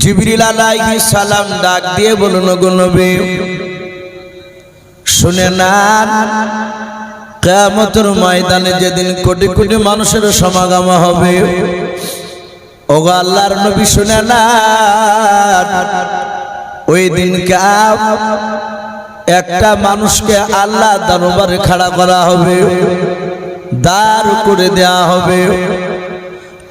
জিবরিল আলাইহিস সালাম ডাক দিয়ে বললেন, গো নবী শুনে নেন, কিয়ামতের ময়দানে যেদিন কোটি কোটি মানুষের সমাগম হবে, ওগো আল্লাহর নবী শুনে নেন, ওই দিন একটা মানুষকে আল্লাহ দরবারে খাড়া করা হবে, দাঁড় করে দেয়া হবে।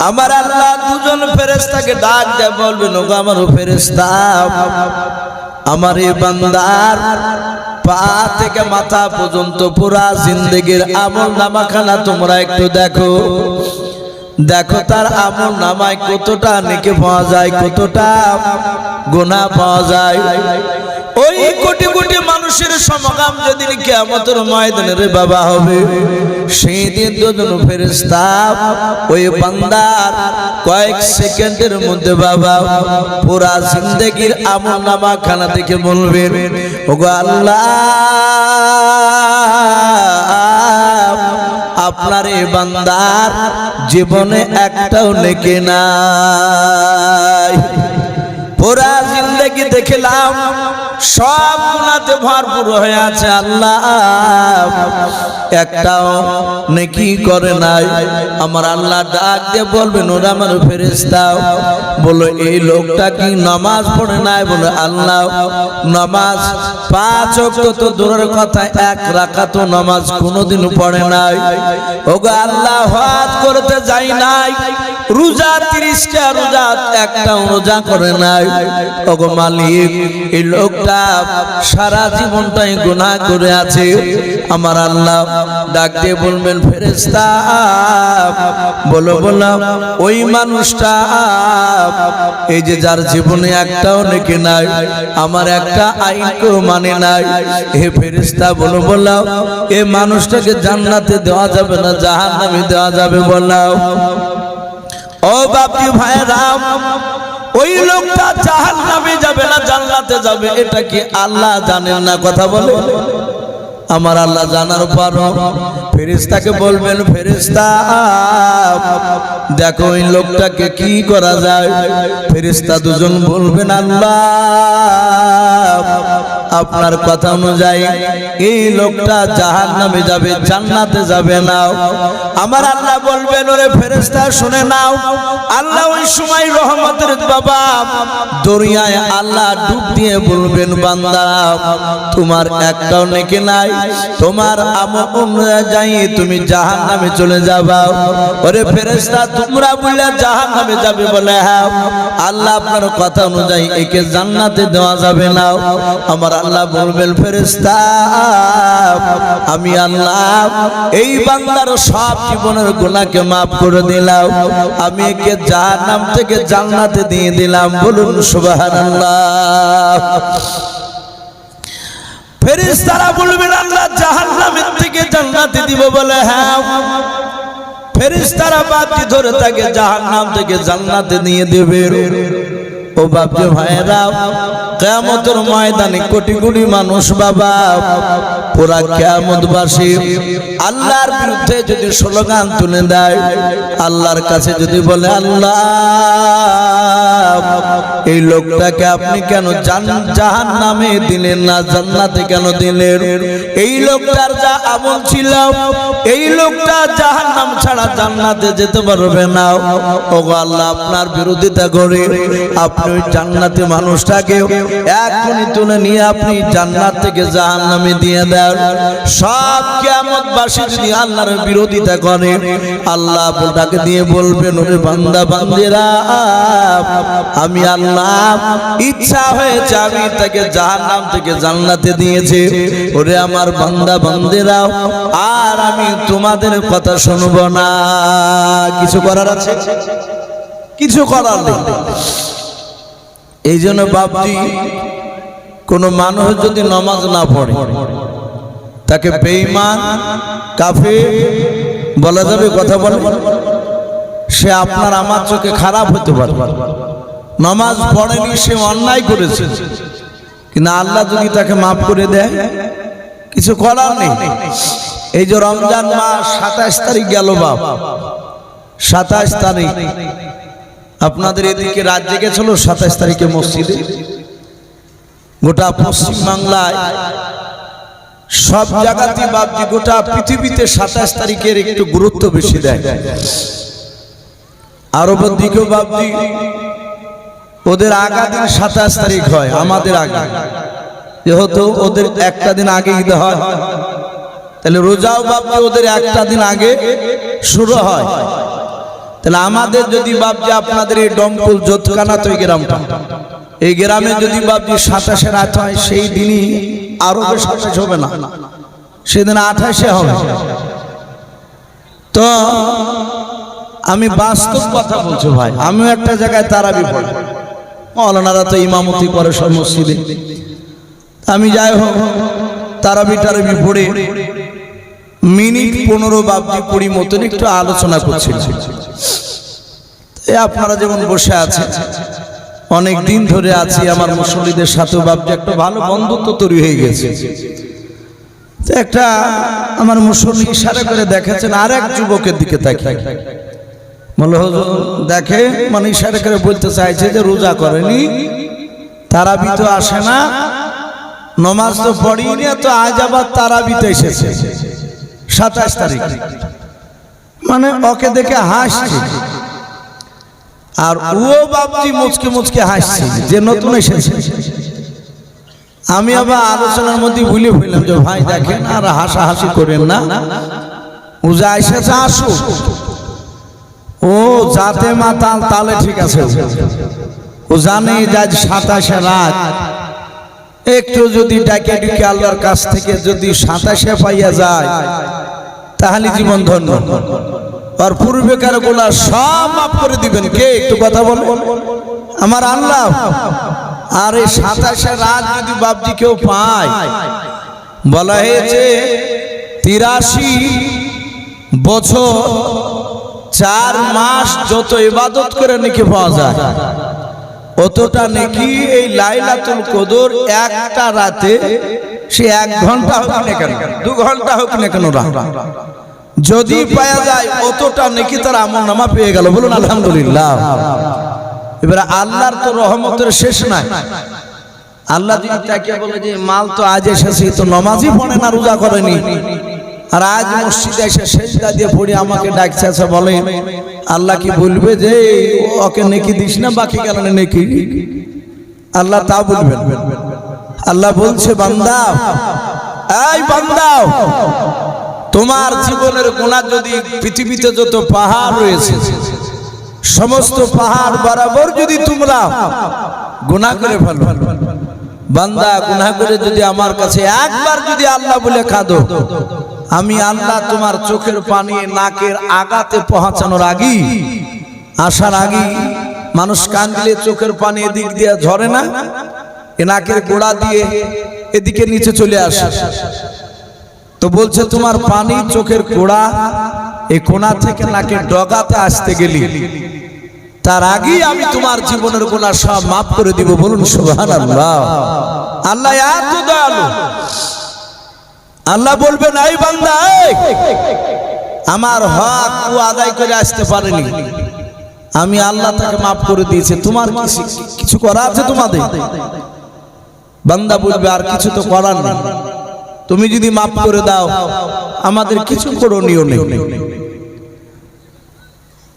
আমার আল্লাহ দুজন ফেরেশতাকে ডাক দিয়ে বলবেন, ওগো আমার ফেরেশতা, আমার এই বান্দার পা থেকে মাথা পর্যন্ত পুরা জিন্দেগীর আমল নামাখানা তোমরা একটু দেখো, দেখো তার আমল নামায় কতটা নেকি পাওয়া যায়, কতটা গুনাহ পাওয়া যায়। ওই কোটি কোটি মানুষের সমাগম যেদিন কিয়ামতের ময়দানে রে বাবা হবে, সেই দিন দুজন ফেরেশতা ওই বান্দার কয়েক সেকেন্ডের মধ্যে বাবা পুরা জিন্দেগীর আমল নামা খানা দেখে বলবেন, ওগো আল্লাহ, আপনার এই বান্দার জীবনে একটাও নেকি নাই। পুরা জিন্দেগি দেখলাম সব গুনাহতে ভরপুর হয়ে আছে, আল্লাহ একটাও নেকি করে নাই। আমার আল্লাহ ডাক দিয়ে বলবেন, ওরা আমার ফেরেশতা, বলো এই লোকটা কি নামাজ পড়ে নাই? বলে আল্লাহ নামাজ 5 ওয়াক্ত তো দূরের কথা, 1 রাকাতও নামাজ কোনোদিন পড়ে নাই। ওগো আল্লাহ হজ করতে যাই নাই, রোজা 30টা রোজা একটাও রোজা করে নাই। ওগো মালিক, এই লোকটা সারা জীবনটাই গুনাহ করে আছে। আমার আল্লাহ ডাক দিয়ে বলবেন, ফেরেশতা বলো বলো ওই মানুষটা এই যে যার জীবনে একটাও নেকি নাই, আমার একটা আইনকেও মানে নাই, হে ফেরেশতা বলো বলো এই মানুষটাকে জান্নাতে দেওয়া যাবে না জাহান্নামে দেওয়া যাবে? বলাও ও বাপি ভাইরা, ওই লোকটা জাহান্নামে যাবে না জান্নাতে যাবে, এটা কি আল্লাহ জানেন না? কথা বলে আমার আল্লাহ জানার পরও ফেরেশতাকে বলবেন, ফেরেশতা দেখো ওই লোকটাকে কি করা যায়। ফেরেশতা দুজন বলবেন, আল্লাহ আপনার কথা অনুযায়ী এই লোকটা জাহান্নামে যাবে, জান্নাতে যাবে না। আমার আল্লাহ বলবেন, ওরে ফেরেশতা শুনে নাও, আল্লাহ ওই সময় রহমতের বাবা দরিয়ায় আল্লাহ ডুব দিয়ে বলবেন, বান্দা তোমার একটাও নেকি নাই, তোমার আমল অনুযায়ী তুমি জাহান্নামে চলে যাবা। ওরে ফেরেশতা তোমরা বললে জাহান্নামে যাবে? বলে হ্যাঁ। আল্লাহ আপনার কথা অনুযায়ী একে জান্নাতে দেওয়া যাবে না। আমার আল্লাহ বলবেন, ফেরেশতা আমি আল্লাহ এই বান্দার সব জীবনের গুনাহকে মাফ করে দিলাম, আমি একে জাহান্নাম থেকে জান্নাতে দিয়ে দিলাম। বলুন সুবহানাল্লাহ। ফেরেশতারা বলবেন, আল্লাহ জাহান্নামের থেকে জান্নাতে দিব? বলে হ্যাঁ। ফেরেশতারা বাতি ধরে তাকে জাহান্নাম থেকে জান্নাতে নিয়ে দেবে। ও বাপজি ভাইরা, কিয়ামতের ময়দানে কোটি কোটি মানুষ বাবা পুরা কিয়ামতবাসী আল্লাহর বিরুদ্ধে যদি স্লোগান তুলে দেয়, আল্লাহর কাছে যদি বলে, আল্লাহ এই লোকটাকে আপনি কেন জাহান্নামে দিলেন না, জান্নাতে কেন দিলেন? এই লোকটার যা আমল ছিল, এই লোকটা জাহান্নাম ছাড়া জান্নাতে যেতে পারবে না। ওগো আল্লাহ আপনার বিরোধিতা করে আপনি ওই জান্নাতি মানুষটাকে এখনই তুলে নিয়ে আপনি জান্নাত থেকে জাহান্নামে দিয়ে দেন। সব কিয়ামতবাসী যদি আল্লাহর বিরোধিতা করে, আল্লাহ আপনাকে দিয়ে বলবেন, ওরে বান্দা বান্দিরা, আমি আল্লাহ ইচ্ছা হয়েছে আমি তাকে জাহান্নাম থেকে জান্নাতে দিয়েছি। ওরে আমার বান্দা বান্দিরা, আর আমি তোমাদের কথা শুনবো না। কিছু করার আছে? কিছু করার নেই। এই জন্য বাপজি, কোন মানুষ যদি নামাজ না পড়ে তাকে বেঈমান কাফের বলা যাবে? কথা বলে সে আপনার আমার চোখে খারাপ হতে পারে। নামাজ পড়েনি, সে অন্যায় করেছে, কিন্তু আল্লাহ যদি তাকে মাফ করে দেয় কিছু করার নেই। এই যে রমজান মাস 27 তারিখ গেল বাপ, 27 তারিখ আপনাদের এদিকে রাত জেগেছিল 27 তারিখে মসজিদে। গোটা পশ্চিম বাংলায় সব জায়গাতে বাপজি, গোটা পৃথিবীতে 27 তারিখের একটু গুরুত্ব বেশি দেয়। আরবের দিকেও বাপজি ওদের আগা দিন 27 তারিখ হয়, আমাদের আগে যেহেতু ওদের একটা দিন আগে ঈদ হয়, তাহলে রোজাও বাপজি ওদের একটা দিন আগে শুরু হয়। তাহলে আমাদের যদি বাপজি আপনাদের এই ডমকুল জোতকানা তো গ্রামটা, এই গ্রামে যদি বাপজি 27 রাত হয়, সেই দিনই আরবে 27 হবে না, সেদিন 28 হবে। তো আমি বাস্তব কথা বলছি ভাই, আমিও একটা জায়গায় তারাবি পড়ি, মৌলানারা তো ইমামতি করে সব মসজিদে। আমি যাই হোক তারাবি পড়ে মিনিট 15 বাপজি 20 মতন একটু আলোচনা করছিল। আপনারা যেমন বসে আছেন, অনেক দিন ধরে আছি, আমার মুসল্লিদের সাথে বাপজি একটা ভালো বন্ধুত্ব তৈরি হয়ে গেছে। তো একটা আমার মুসল্লি ইশারা করে দেখেছেন আর এক যুবকের দিকে তাকিয়ে, বলে হুজুর দেখে, মানে ইশারা করে বলতে চাইছে যে রোজা করেনি, তারাবি তো আসে না, নমাজ তো পড়িনি, তো আজ আবার তারাবিতে এসেছে 27 তারিখ। মানে ওকে দেখে হাসছে, আর ও বাপজি মুচকে মুচকে হাসছে যে নতুন এসেছে। আমি আবার আলোচনার মধ্যে ভুলে ফেললাম যে ভাই দেখেন আর হাসাহাসি করেন না, ও যা এসেছে আসুক, ও যাতে মাতাল তালে ঠিক আছে, ও জানে যে আজ 27 রাত, একটু যদি ডাকে ডুকে আল্লাহর কাছ থেকে যদি 27 পাইয়া যায় তাহলে জীবন ধন্য, আর পূর্বেকার গুলা সব মাফ করে দিবেন কে? একটু কথা বল, আমার আল্লাহ। আর এই 27 রাত যদি বাপজি কেউ পায়, বলা হয়েছে 83 বছর 4 মাস যত ইবাদত করে নাকি পাওয়া যায়, অতটা নাকি এই লাইলাতুল কদর একটা রাতে, সে 1 ঘন্টা হোক না কেন, 2 ঘন্টা হোক না কেন, যদি পাওয়া যায় অতটা নাকি তার আমলনামা পেয়ে গেল। বলুন আলহামদুলিল্লাহ। এবারে আল্লাহর তো রহমতের শেষ নাই। আল্লাহ যদি তাকে বলে যে মাল তো আজ এসেছে, তো নামাজই পড়ে না, রোজা করেনি, আর আজ মসজিদে এসে সেজদা দিয়ে পড়ে আমাকে ডাকছে, আছে বলেন আল্লাহ কি বলবে যে ওকে নেকি দিস না, বাকি কারণে নেকি? আল্লাহ তা বলবেন? আল্লাহ বলছে বান্দা, এই বান্দা, তোমার জীবনের গুনাহ যদি পৃথিবীতে যত পাহাড় রয়েছে, সমস্ত পাহাড় বরাবর যদি তোমরা গুনাহ করে ফেলো, বান্দা গুনাহ করে যদি আমার কাছে একবার যদি আল্লাহ বলে কাঁদো, আমি আল্লাহ তোমার চোখের পানি নাকের আগাতে পৌঁছানোর আগেই, আসার আগেই, মানুষ কাঁদলে চোখের পানি এদিক দিয়ে ঝরে না, এ নাকের গোড়া দিয়ে এদিকে নিচে চলে আসে। তো বলছে তোমার পানি চোখের গোড়া এই কোণা থেকে নাকের ডগাতে আসতে গেলি, তার আগেই আমি তোমার জীবনের গুনাহ সব মাফ করে দিব। বলুন সুবহানাল্লাহ। আল্লাহ এত দয়ালু। আল্লাহ বলবেন এই বান্দা, আমার হক ও আদায় করে আসতে পারেনি, আমি আল্লাহ তাকে মাফ করে দিয়েছি, তোমার কিছু করা আছে তোমাদের? বান্দা বলবে আর কিছু তো করার নেই, তুমি যদি মাফ করে দাও আমাদের কিছু করণীয় নেই।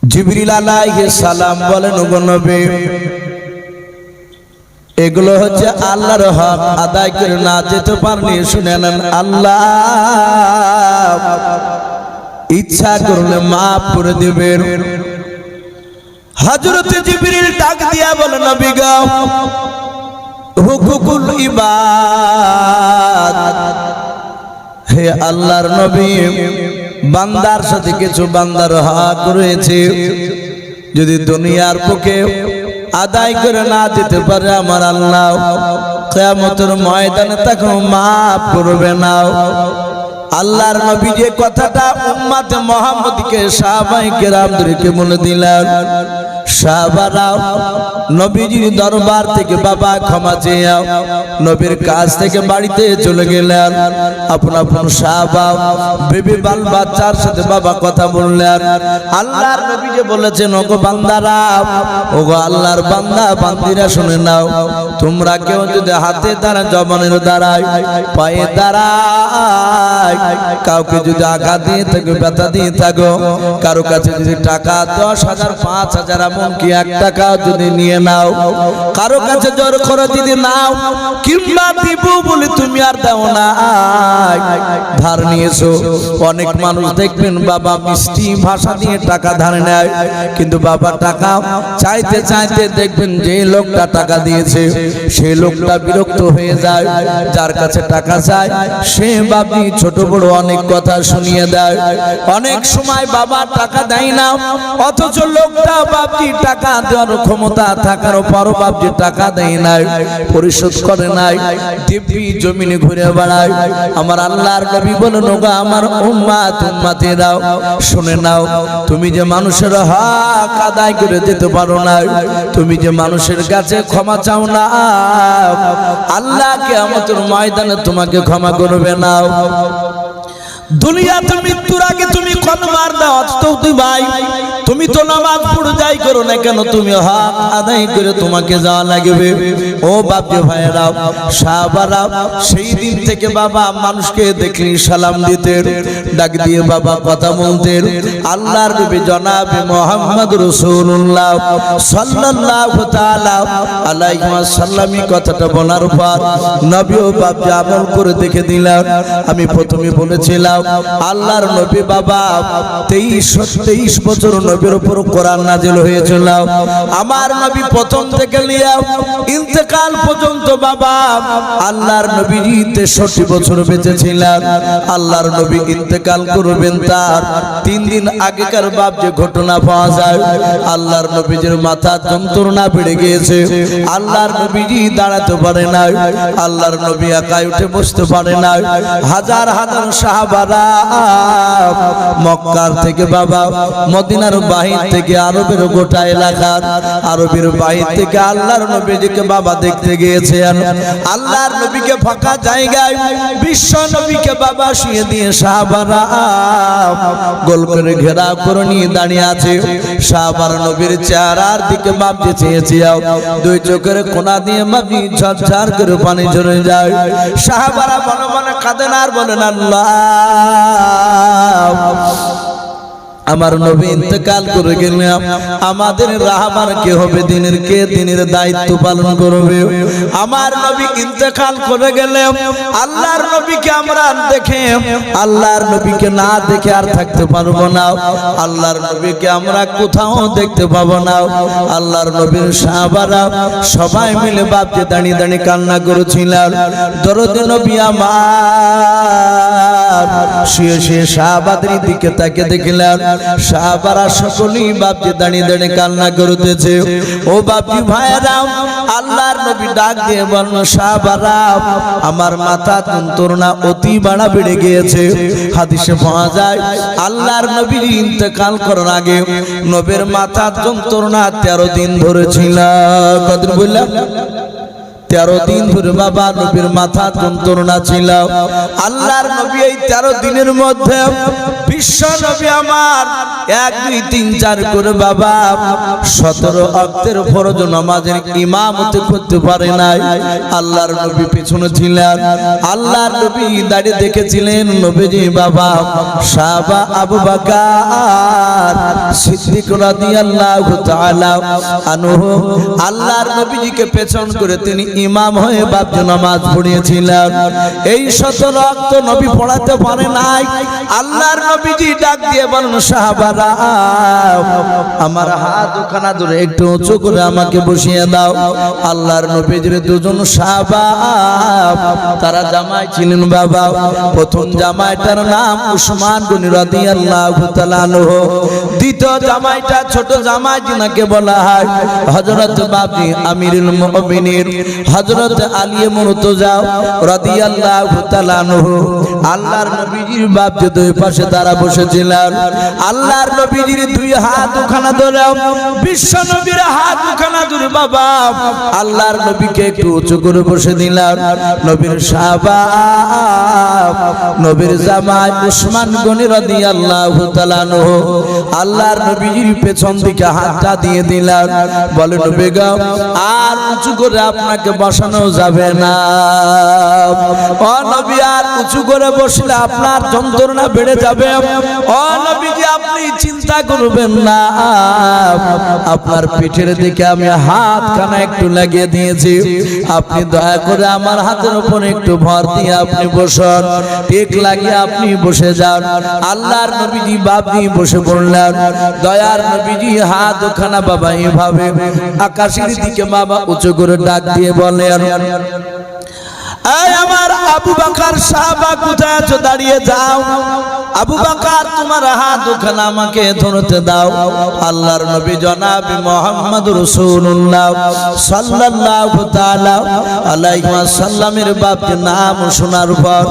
জিবরিল আলাইহিস সালাম বলেন, ওগো নবী, এগুলো হচ্ছে আল্লাহর হক, আদায় করে না যেতে পারলে শুনে নেন, আল্লাহ ইচ্ছা করলে মাফ করে দিবেন। হযরত জিবরিল ডাক দিয়া বলেন, নবী গো, হুকুকুল ইবাদ, হে আল্লাহর নবী, বান্দার সাথে কিছু বান্দার হক রয়েছে, যদি দুনিয়ার বুকে আদায় করে না যেতে পারে আমার আল্লাহ কিয়ামতের ময়দানে তাকে মাফ করবে না। আল্লাহর নবী যে কথাটা উম্মতে মুহাম্মদকে সাহাবায়ে কেরামদেরকে বলে দিলেন, সাহাবারা নবীজির দরবার থেকে বাবা ক্ষমা চেয়ে নবীর কাছ থেকে বাড়িতে চলে গেলেন। আপন আপন সাহাবা বেবি বাল বাচ্চার সাথে বাবা কথা বললেন। আল্লাহর নবী যে বলেছেন, ওগো বান্দারা, ওগো আল্লাহর বান্দা বান্দিরা শুনে নাও, তোমরা কেউ যদি হাতে দ্বারা জবানের দ্বারায় পায়ে দ্বারায় কাউকে যদি আঘাত দিয়ে থাকো, ব্যথা দিয়ে থাকো, কারো কাছে যদি টাকা 10,000 5,000 এমনকি 1 টাকা যদি নিয়ে নাও, কারো কাছে জোর করে যদি নাও কিংবা দিব বলে তুমি আর দাও না, ধার নিয়েছো। অনেক মানুষ দেখবেন বাবা মিষ্টি ভাষা দিয়ে টাকা ধার নেয়, কিন্তু বাবা টাকা চাইতে চাইতে দেখবেন যে লোকটা টাকা দিয়েছে সেই লোকটা বিরক্ত হয়ে যায়। যার কাছে টাকা চায় সে বাবি ছোট বড় অনেক কথা শুনিয়ে দেয়। অনেক সময় বাবা টাকা দেয় না, অথচ লোকটা বাবজি টাকা দেওয়ার ক্ষমতা থাকার পরও বাবজি টাকা দেয় নাই, পরিশোধ করে নাই, দিব্যি জমিনে ঘুরে বেড়ায়। আমার আল্লাহর নবী বলেন, ওগো আমার উম্মাত উম্মাতেরাও শুনে নাও, তুমি যে মানুষের হক আদায় করে দিতে পারো না, তুমি যে মানুষের কাছে ক্ষমা চাও না, আল্লাহ কিয়ামতের ময়দানে তোমাকে ক্ষমা করবে না। দুনিয়াতে মৃত্যুর আগে তুমি কলমার দাও তো ভাই, তুমি তো নামাজ পড়ে যাই করো না কেন, তুমি হক আদায় করে তোমাকে যাওয়া লাগবে। ও বাপজি ভাইরা সাহাবারা সেই দিন থেকে বাবা মানুষকে দেখলি সালাম দিতেন, ডাক দিয়ে বাবা কথা বলতেন। আল্লাহর নবী জনাবে মুহাম্মদ রাসূলুল্লাহ সাল্লাল্লাহু তাআলা আলাইহি ওয়াসাল্লাম কথাটা বলার পর নবী ও বাপজি আমল করে দেখে দিলাম। আমি প্রথমে বলেছিলাম আল্লাহর নবী বাবা 23 বছর নবীর উপর কোরআন নাযিল হয়েছিল। আমার নবী প্রথম থেকে নিয়ে ইন্তেকাল পর্যন্ত বাবা আল্লাহর নবী 63 বছর বেঁচে ছিলেন। আল্লাহর নবী ইন্তেকাল করবেন তার 3 দিন আগেকার বাপ যে ঘটনা পাওয়া যায়, আল্লাহর নবীর মাথা যন্ত্রণা বেড়ে গিয়েছে, আল্লাহর নবী দাঁড়াতে পারে না, আল্লাহর নবী একাই উঠে বসতে পারে না। হাজার হাজার সাহাবা মক্কার থেকে বাবা মদিনার বাহির থেকে আরবের গোটা এলাকার আরবের বাহির থেকে আল্লাহর নবীকে বাবা দেখতে গিয়েছেন। আল্লাহর নবীকে ফাঁকা জায়গায় বিশ্ব নবীকে বাবা শুয়ে দিয়ে সাহাবারা গোল করে ঘেরাও করে নিয়ে দাঁড়িয়ে আছে। সাহাবার নবীর চেহারার দিকে বাপজি চেয়েছে, দুই চোখের কোনা দিয়ে বাপজি ঝরঝর করে পানি ঝরে যায়। সাহাবারা মনে মনে কাঁদেন আর বলেন, আল্লাহ আমার নবী ইন্তেকাল করে গেলেন, আমাদের রাহবার কে হবে, দিনের দায়িত্ব পালন করবে। আমার নবী ইন্তেকাল করে গেলেন, আল্লাহর নবীকে আমরা দেখে আল্লাহর নবীকে না দেখে আর থাকতে পারবো না, আল্লাহর নবীকে আমরা কোথাও দেখতে পাবো না। আল্লাহর নবীর সাহাবারা সবাই মিলে বাপকে দাঁড়িয়ে দাঁড়িয়ে কান্না করেছিলেন। দরদে নবী আমার শুয়ে শুয়ে সাহাবাদের দিকে তাকে দেখলেন, সাহাবারা সকলেই বাপজি দাঁড়িয়ে দাঁড়িয়ে কান্না করতেছে। ও বাপজি ভাইরা আল্লাহর নবী ডাক দিয়ে বলল, সাহাবারা আমার মাথা যন্ত্রণা অতি বাড়া বেড়ে গিয়েছে। হাদিসে পাওয়া যায় আল্লাহর নবী ইন্তেকাল করার আগে নবীর মাথা যন্ত্রণা 13 দিন ধরে ছিল। কতদিন বললাম? 13 দিন ধরে বাবা নবীর মাথা যন্ত্রণা ছিল। আল্লাহর নবী এই 13 দিনের মধ্যে বিশ্ব নবী আমার 1 2 3 4 করে বাবা 17 ওয়াক্তের ফরজ নামাজের ইমামতি করতে পারে নাই। আল্লাহর নবী পিছনে ছিলেন, আল্লাহর নবী দাঁড়িয়ে দেখেছিলেন নবীজি বাবা সাহাবা আবু বকর সিদ্দিক রাদিয়াল্লাহু তাআলা আনহু আল্লাহর নবীজিকে পেছন করে তিনি ইমাম হয়ে বাপজি নামাজ পড়িয়েছিলেন। এই 17 ওয়াক্ত নবী পড়াতে পারে নাই। আল্লাহর নবীজি ডাক দিয়ে বলেন, সাহাবারা আমার হাত ওখানা ধরে একটু উঁচু করে আমাকে বসিয়ে দাও। আল্লাহর নবীজির দুজন সাহাবা তারা জামাই ছিলেন বাবা। প্রথম জামাইটার নাম উসমান গনি রাদিয়াল্লাহু তাআলা আনহু, দ্বিতীয় জামাইটা ছোট জামাই যিনাকে বলা হয় হযরত বাপজি আমিরুল মুমিনিন হযরত আলী মুর্তজা রাদিয়াল্লাহু তাআলা আনহু। আল্লাহর নবীজির বাপ যে দুই পাশে তারা বসেছিলেন। আল্লাহর নবীজির দুই নবী হাত দুখানা ধরে, বিশ্ব নবীর হাত দুখানা ধরে বাবা আল্লাহর নবীকে একটু উঁচু করে বসে দিলাম। নবীর সাহাবা নবীর জামাই উসমান গনি রাদিয়াল্লাহু তাআলা আনহু আল্লাহর নবীর পেছন দিকে হাতটা দিয়ে দিলেন। বলে নবী গো আর উঁচু করে আপনাকে বসানো যাবে না। ও নবী আর উঁচু করে বসলে আপনার যন্ত্রণা বেড়ে যাবে। ও নবীজি আপনি চিন্তা করবেন না, আপনার পিঠের দিকে আমি হাতখানা একটু লাগিয়ে দিয়েছি, আপনি দয়া করে আমার হাতের উপর একটু ভর দিয়ে আপনি বসুন, টেক লাগিয়ে আপনি বসে যান। আল্লাহর নবীজি বাবনি বসে পড়লেন। দয়ার নবীজি হাত ওখানা বাবা এভাবে আকাশের দিকে বাবা উঁচু করে ডাক দিয়ে বলেন, এই আমার আবু বকর সাহাবা কোথায় আছো দাঁড়িয়ে যাও। আবু বকর তোমার হাত ওখানে আমাকে ধরতে দাও। আল্লাহর নবী জনাব মুহাম্মদ রাসূলুল্লাহ সাল্লাল্লাহু তাআলা আলাইহি ওয়াসাল্লামের বাপের নাম শোনার পর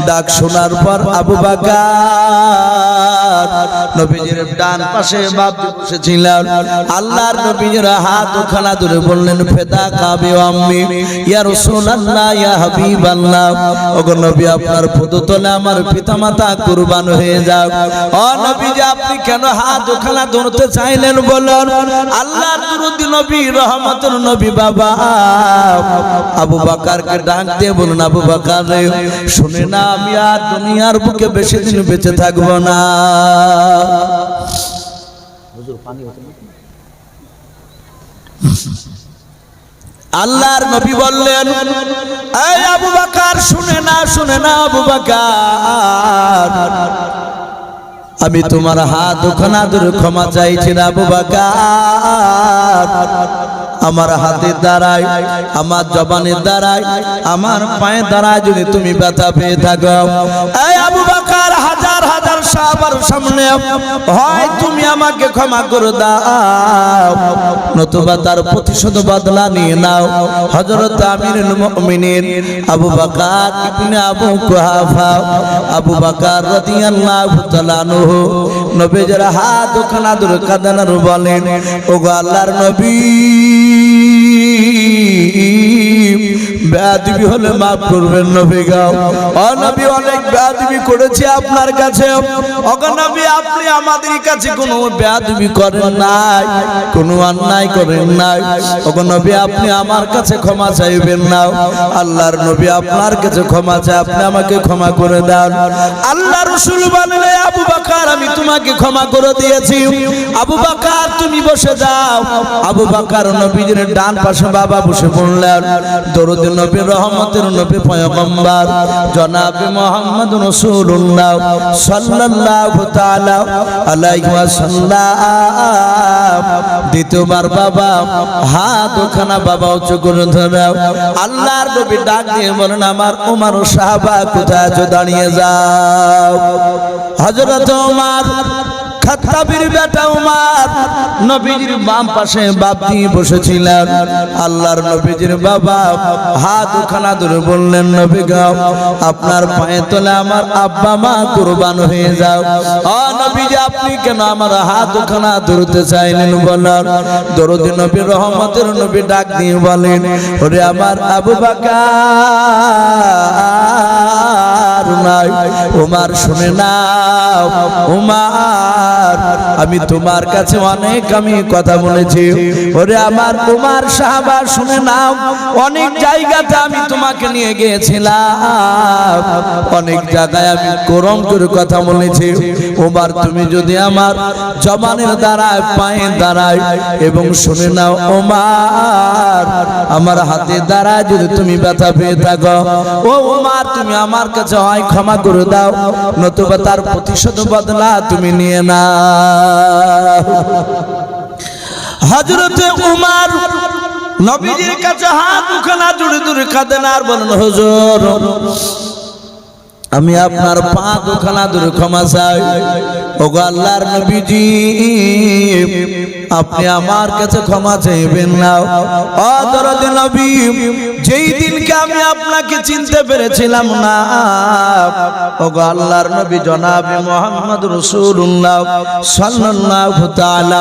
ডাক শোনার পর আবু বকর নবীজির ডান পাশে বাপ বসেছিলেন। আল্লাহর নবীর হাত ওখানে ধরে বললেন ফেদা কাবি আম্মি ইয়া রাসূলুল্লাহ ইয়া হাবিবাল্লাহ, ওগো নবী আপনার পদতলে আমার পিতামাতা কুরবান হয়ে যাক। ও নবীজি আপনি কেন হাত ওখানে ধরতে চাইলেন বলুন। আল্লাহর দরুদি নবী রহমতের নবী বাবা আবু বকরকে ডাক দিয়ে বলুন, আবু বকর রে শুনে না আমি আর দুনিয়ার বুকে বেশি দিন বেঁচে থাকবো না। আল্লাহর নবী বললেন, এই আবু বকর শুনে না আবু বকর আমি তোমার হাত ওখানে ধরে ক্ষমা চাইছি না আবু বকর। আমার হাতের দ্বারাই, আমার জবানের দ্বারাই, আমার পায়ের দ্বারাই যদি তুমি ব্যথা পেয়ে থাকো, এই আবু বকর হাজার হাজার সাহাবার সামনে হয় তুমি আমাকে ক্ষমা করে দাও, নতুবা তার প্রতিশোধ বদলা নিয়ে নাও। হযরত আমিরুল মুমিনিন আবু বকর ইবনে আবু কুহাফা আবু বকর রাদিয়াল্লাহু তাআলা আনহু নবীর হাত ওখানে ধরে কাঁদানোর বলেন, ওগো আল্লাহর নবী বেয়াদবি হলে মাফ করবেন নবী গো। ও নবী অনেক বেয়াদবি করেছি আপনার কাছে, ওগো নবী আপনি আমাদের কাছে কোনো বেয়াদবি করেন নাই, কোনো অন্যায় করেন নাই, ওগো নবী আপনি আমার কাছে ক্ষমা চাইবেন না। আল্লাহর নবী আপনার কাছে ক্ষমা চাই, আপনি আমাকে ক্ষমা করে দেন। আল্লাহ রাসূল বললেন, আবু বকর আমি তোমাকে ক্ষমা করে দিয়েছি, আবু বকর তুমি বসে যাও। আবু বকর নবীর ডান পাশে বাবা বসে পড়লেন। দরুদ নবী রহমতের নবী পয়গম্বর জনাব মুহাম্মদ রাসূলুল্লাহ সাল্লাল্লাহু তাআলা আলাইহি ওয়াসাল্লাম দ্বিতীয়বার বাবা হাত ওখানা বাবা উঁচু করে ধরে আল্লাহর নবী ডাক দিয়ে বলেন, আমার ওমর সাহাবা কোথায় আছো দাঁড়িয়ে যাও। হযরত ওমর খাত্তাবের বেটা উমর নবীজির বাম পাশে বাপ দিয়ে বসেছিলেন। আল্লাহর নবীজির বাবা হাত ওখানা ধরে বললেন, নবী গো আপনার পায়ে তলে আমার আব্বা মা কুরবান হয়ে যাও। ও নবীজি আপনি কেন আমার হাত ওখানা ধরতে চাইলেন বলেন। দরুদ নবী রহমতের নবী ডাক দিয়ে বলেন, ওরে আমার আবু বকর নাই, উমর শুনে নাও উমর আমি তোমার কাছে অনেক আমি কথা বলেছি, ওরে আমার উমর সাহাবা শুনে নাও, অনেক জায়গাতে আমি তোমাকে নিয়ে গিয়েছিলাম, অনেক জায়গায় আমি কোরআন করে কথা বলেছি। উমর তুমি যদি আমার জবানের দ্বারায় পায়ের দ্বারায় এবং শুনে নাও উমর আমার হাতের দ্বারায় যদি তুমি ব্যথা পেয়ে থাকো, ও উমর তুমি আমার কাছে হয় ক্ষমা করে দাও, নতুবা তার প্রতিশোধ বদলা তুমি নিয়ে না। হযরতে উমর নবীজির কাছে হাত দুখানা জুড়ে জুড়ে কাঁদেন আর বলেন, হুজুর আমি আপনার পা দুখানা ধরে ক্ষমা চাই। ওগো আল্লাহর নবীজি আপনি আমার কাছে ক্ষমা চাইবেন না। ও দরদি নবী যেই দিনকে আমি আপনাকে চিনতে পেরেছিলাম না, ওগো আল্লাহর নবী জনাবে মুহাম্মদ রাসূলুল্লাহ সাল্লাল্লাহু তাআলা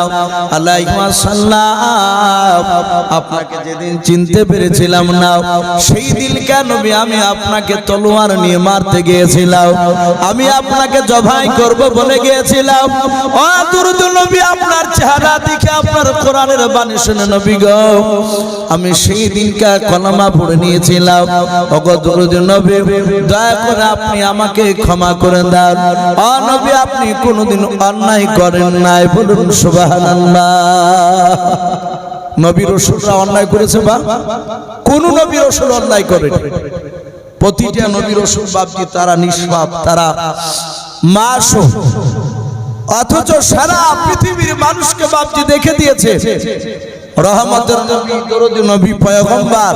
আলাইহি ওয়াসাল্লাম, আপনাকে যেদিন চিনতে পেরেছিলাম না, সেই দিনকে নবী আমি আপনাকে তলোয়ার নিয়ে মারতে গিয়েছিলাম, আমি আপনাকে জবাই করব বলে গিয়েছিলাম। ও দুরূদ নবী, আপনার চেহারা দেখে, আপনার কোরআনের বাণী শুনে নবী গো, আমি সেই দিনকা কলমা পড়ে নিয়েছিলাম। ওগো দুরূদ নবী, দয়া করে আপনি আমাকে ক্ষমা করে দেন। ও নবী, আপনি কোনোদিন অন্যায় করেন নাই, বলুন সুবহানাল্লাহ। নবী রাসূলরা অন্যায় করেছে? বা কোন নবী রাসূল অন্যায় করেন? প্রতিটা নবী রাসূল বাপজি তারা নিষ্পাপ, তারা মাসুম, অথচ সারা পৃথিবীর মানুষকে বাপজি দেখে দিয়েছে। রহমতের নবী, দরুদ নবী, পয়গম্বর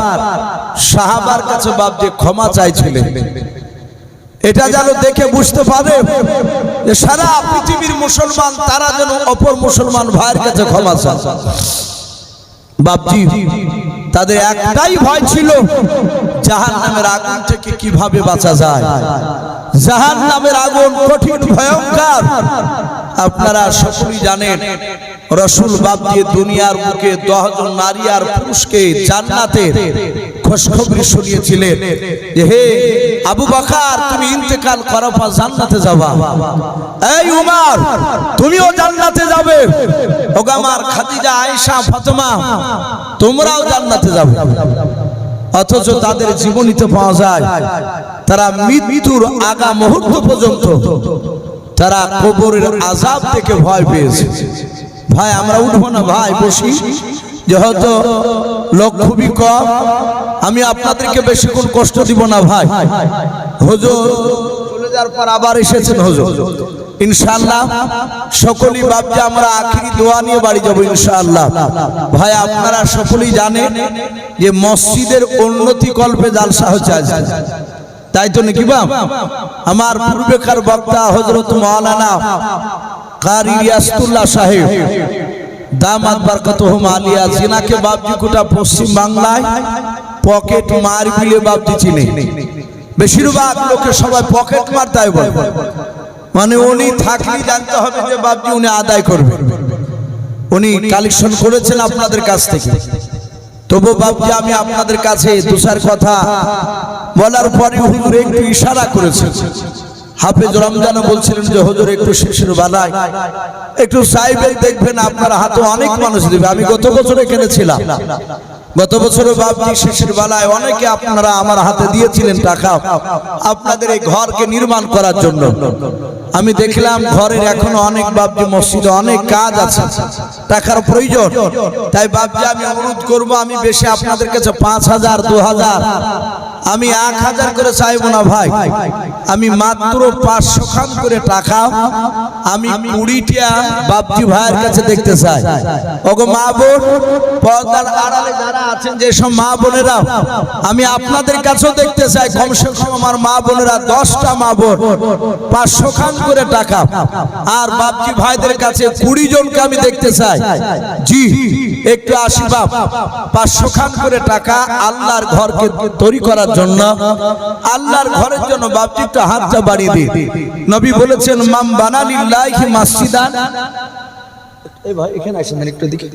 সাহাবার কাছে বাপজি ক্ষমা চাইছিলেন। এটা যেন দেখে বুঝতে পারে যে সারা পৃথিবীর মুসলমান তারা যেন অপর মুসলমান ভাইয়ের কাছে ক্ষমা চায়। বাপজি তাদের একটাই ভয় ছিল, জাহান্নামের আগুন থেকে কিভাবে বাঁচা যায়। জাহান্নামের আগুন কঠিন, ভয়ঙ্কর। আপনারা সকলেই জানেন, রাসূল বাপজি দুনিয়ার বুকে 10 জন নারী আর পুরুষকে জান্নাতের খুশখবরি শুনিয়েছিলেন যে হে আবু বকর, তুমি ইন্তেকাল করার পর জান্নাতে যাবা। এই উমর, তুমিও জান্নাতে যাবে। ওগো আমার খাদিজা, আয়েশা, ফাতেমা, তোমরাও জান্নাতে যাবে। অথচ তাদের জীবনীতে পাওয়া যায় তারা মৃত্যুর আগা মুহূর্ত পর্যন্ত তারা কবরের আযাব থেকে ভয় পেয়েছে। ভাই আমরা উঠবো না, ভাই বসি, যেহেতু লোক খুবই কম, আমি আপনাদেরকে বেশিক্ষণ কষ্ট দিব না। ভাই হুজুর চলে যাওয়ার পর আবার এসেছেন হুজুর, ইনশাআল্লাহ সকলেই বাপজি আমরা আখিরি দোয়া নিয়ে বাড়ি যাব ইনশাআল্লাহ। ভাই আপনারা সকলেই জানেন যে মসজিদের উন্নতি কল্পে জালসা হচ্ছে আজ, তাই তো নাকি বাপ? আমার পূর্বেকার বক্তা হযরত মাওলানা কারি ইয়াসতুল্লাহ সাহেব দামাত বরকতুহুম আলিয়া, জিনাকে বাপজি গোটা পশ্চিম বাংলায় পকেট মার বিলে বাপজি চিনে। বেশিরভাগ লোকে সবাই পকেট মার তাই বলে, মানে উনি থাকলেই জানতে হবে যে বাপজি উনি আদায় করবেন। উনি কালেকশন করেছেন আপনাদের কাছ থেকে। তবু বাপজি আমি আপনাদের কাছে দুসার কথা বলার পরে হুজুর একটু ইশারা করেছেন। হাফেজ রমজানও বলছিলেন যে হুজুর একটু শেষের বেলায় একটু সাইবেল দেখবেন, আপনার হাতে অনেক মানুষ দেবে। আমি গত বছর এখানে ছিলাম, গত বছর বাপজি শেষের বেলায় অনেকে আপনারা আমার হাতে দিয়েছিলেন টাকা আপনাদের এই ঘরকে নির্মাণ করার জন্য। আমি দেখলাম ঘরের এখনো অনেক বাপজি মসজিদে অনেক কাজ আছে, টাকার প্রয়োজন। তাই বাপজি আমি অনুরোধ করব, আমি বেশি আপনাদের কাছে 5000 2000 আমি 1000 করে চাইবো না ভাই, আমি মাত্র 500 খান করে টাকা আমি 20টা বাপজি ভাইয়ের কাছে দেখতে চাই। ওগো মা বোন, পর্দার আড়ালে যারা আছেন যেসব মা বোনেরা, আমি আপনাদের কাছেও দেখতে চাই কমসে কম আমার মা বোনেরা 10টা মা বোন 500 খান করে টাকা, আর বাপজি ভাইদের কাছে 20 জনকে আমি দেখতে চাই। জি একটু আসি বাপ, 500 খান করে টাকা আল্লাহর ঘরকে তৈরি করার জন্য, আল্লাহর ঘরের জন্য বাপজি একটু হাতটা বাড়িয়ে দিই। নবী বলেছেন মান বানা লিল্লাহি মাসজিদান, এই ভাই এখানে আসেন একটু দিকে,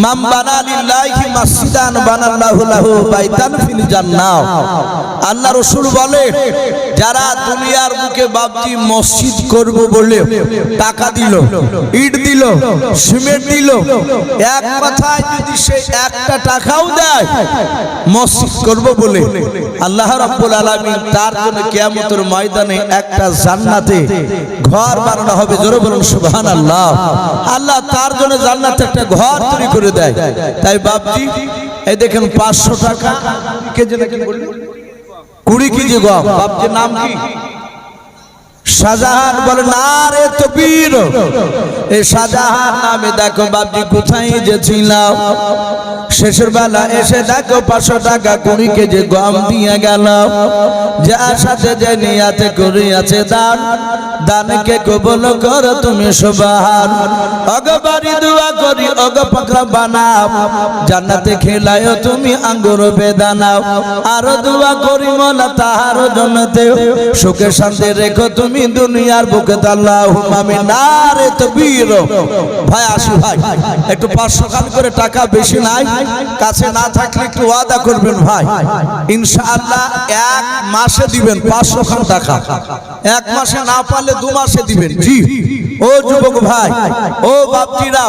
মান বানা লিল্লাহি মাসজিদান বানাল্লাহু লাহু বাইতান ফিল জান্নাহ। আল্লাহ রাসূল বলে যারা দুনিয়ার বুকে বাপজি মসজিদ করব বলে টাকা দিল, ইট দিল, সিমেন্ট দিল, এক কথায় যদি সে একটা টাকাও দেয় মসজিদ করব বলে, আল্লাহ রাব্বুল আলামিন তার জন্য কিয়ামতের ময়দানে একটা জান্নাতে ঘর বানানো হবে। জোরে বলুন সুবহানাল্লাহ। আল্লাহ তার জন্য জান্নাতে একটা ঘর তৈরি করে দেয়। তাই বাপজি এই দেখেন 500 টাকা কেজি নাকি 20 কেজি গম। বাপজির নাম কি? শাহজাহান। বলে না রে তকবীর, এই শাহজাহান নামে দেখো বাপজি কোথায় যে ছিলাম, শেষের বেলা এসে দেখো 500 টাকা 20 কেজি গম দিয়ে গেল। যার সাথে যে নিয়াতে করিয়াছে দান, দানকে কবুল করো তুমি সুবহান। ওগো বাড়ি দোয়া করি ওগো পাক রব্বানা জান্নাতে খেলায়ো তুমি আঙ্গুর বেদানা। আরো দোয়া করি মোলা তাহার জন্নতে সুখে শান্তি রেখো তুমি দুনিয়ার বুকে আল্লাহুম্মা আমিন। নারে তাকবীর। ভাই আসি ভাই একটু 500 খান করে টাকা বেশি নাই, কাছে না থাকলে একটু ওয়াদা করবেন ভাই, ইনশাআল্লাহ 1 মাসে দিবেন 500 খান টাকা। 1 মাসে না পারলে 2 মাসে দিবেন। জি ও যুবক ভাই, ও বাপজিরা,